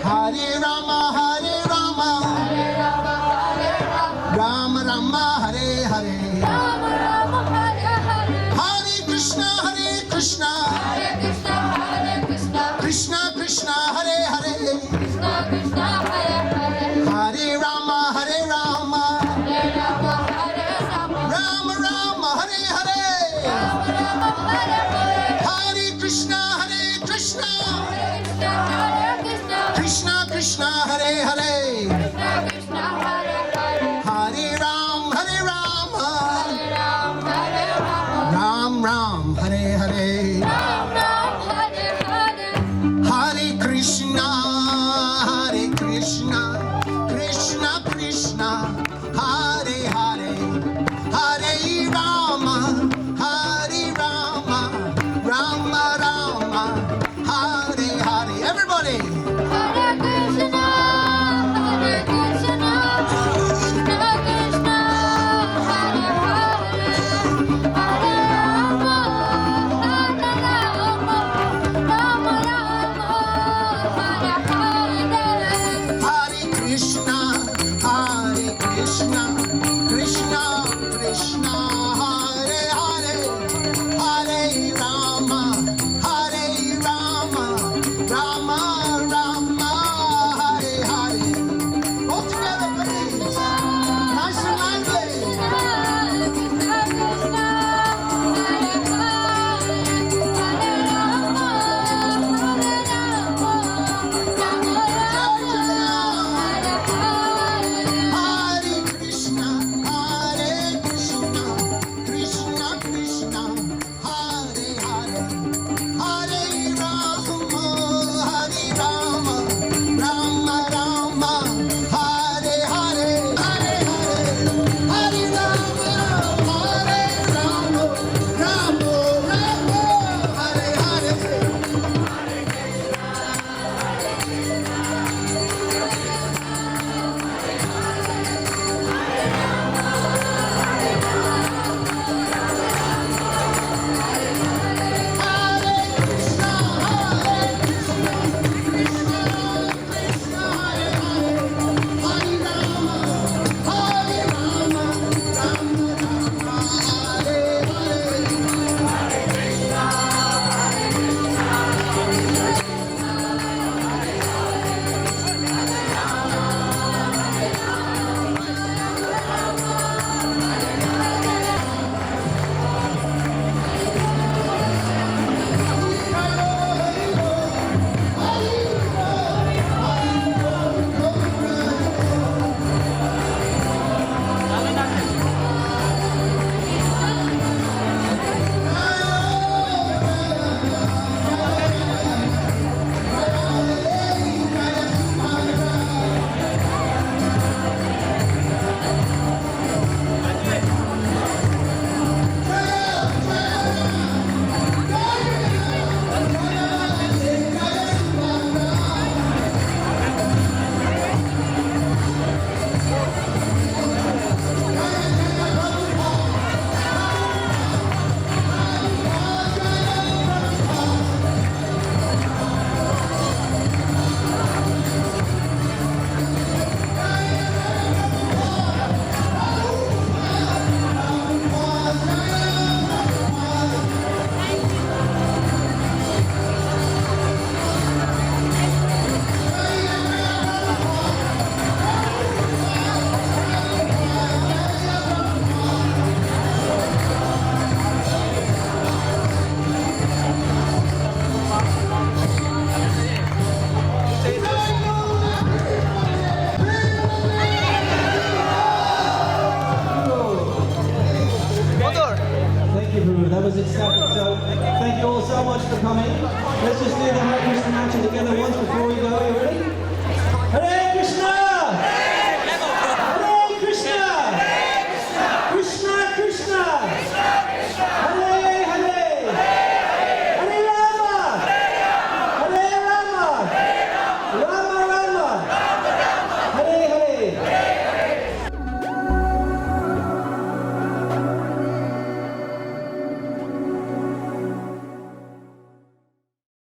Speaker 5: Hare Rama, Hare Rama, Rama Rama, Hare Hare, Hare Krishna, Hare Krishna, Krishna Krishna, Hare Hare, Hare Rama, Hare Rama, Rama Rama, Hare Hare, Hare Krishna, Hare Krishna, Krishna Krishna, Hare Hare, Hare Ram, Hare Rama, Ram Ram, Hare Hare, Hare Krishna, Krishna Krishna, Hare Hare, Hare Rama, Rama Rama, Hare Hare. Everybody. Hare Krishna, Krishna Krishna, Hare Hare, Hare Rama, Rama Rama, Hare Hare. All together, please. Nice and lively. Hare Krishna,
Speaker 10: That was ecstatic. So thank you all so much for coming. Let's just do the Hare Krishna mantra together once before we go. Are you ready? Hare Krishna!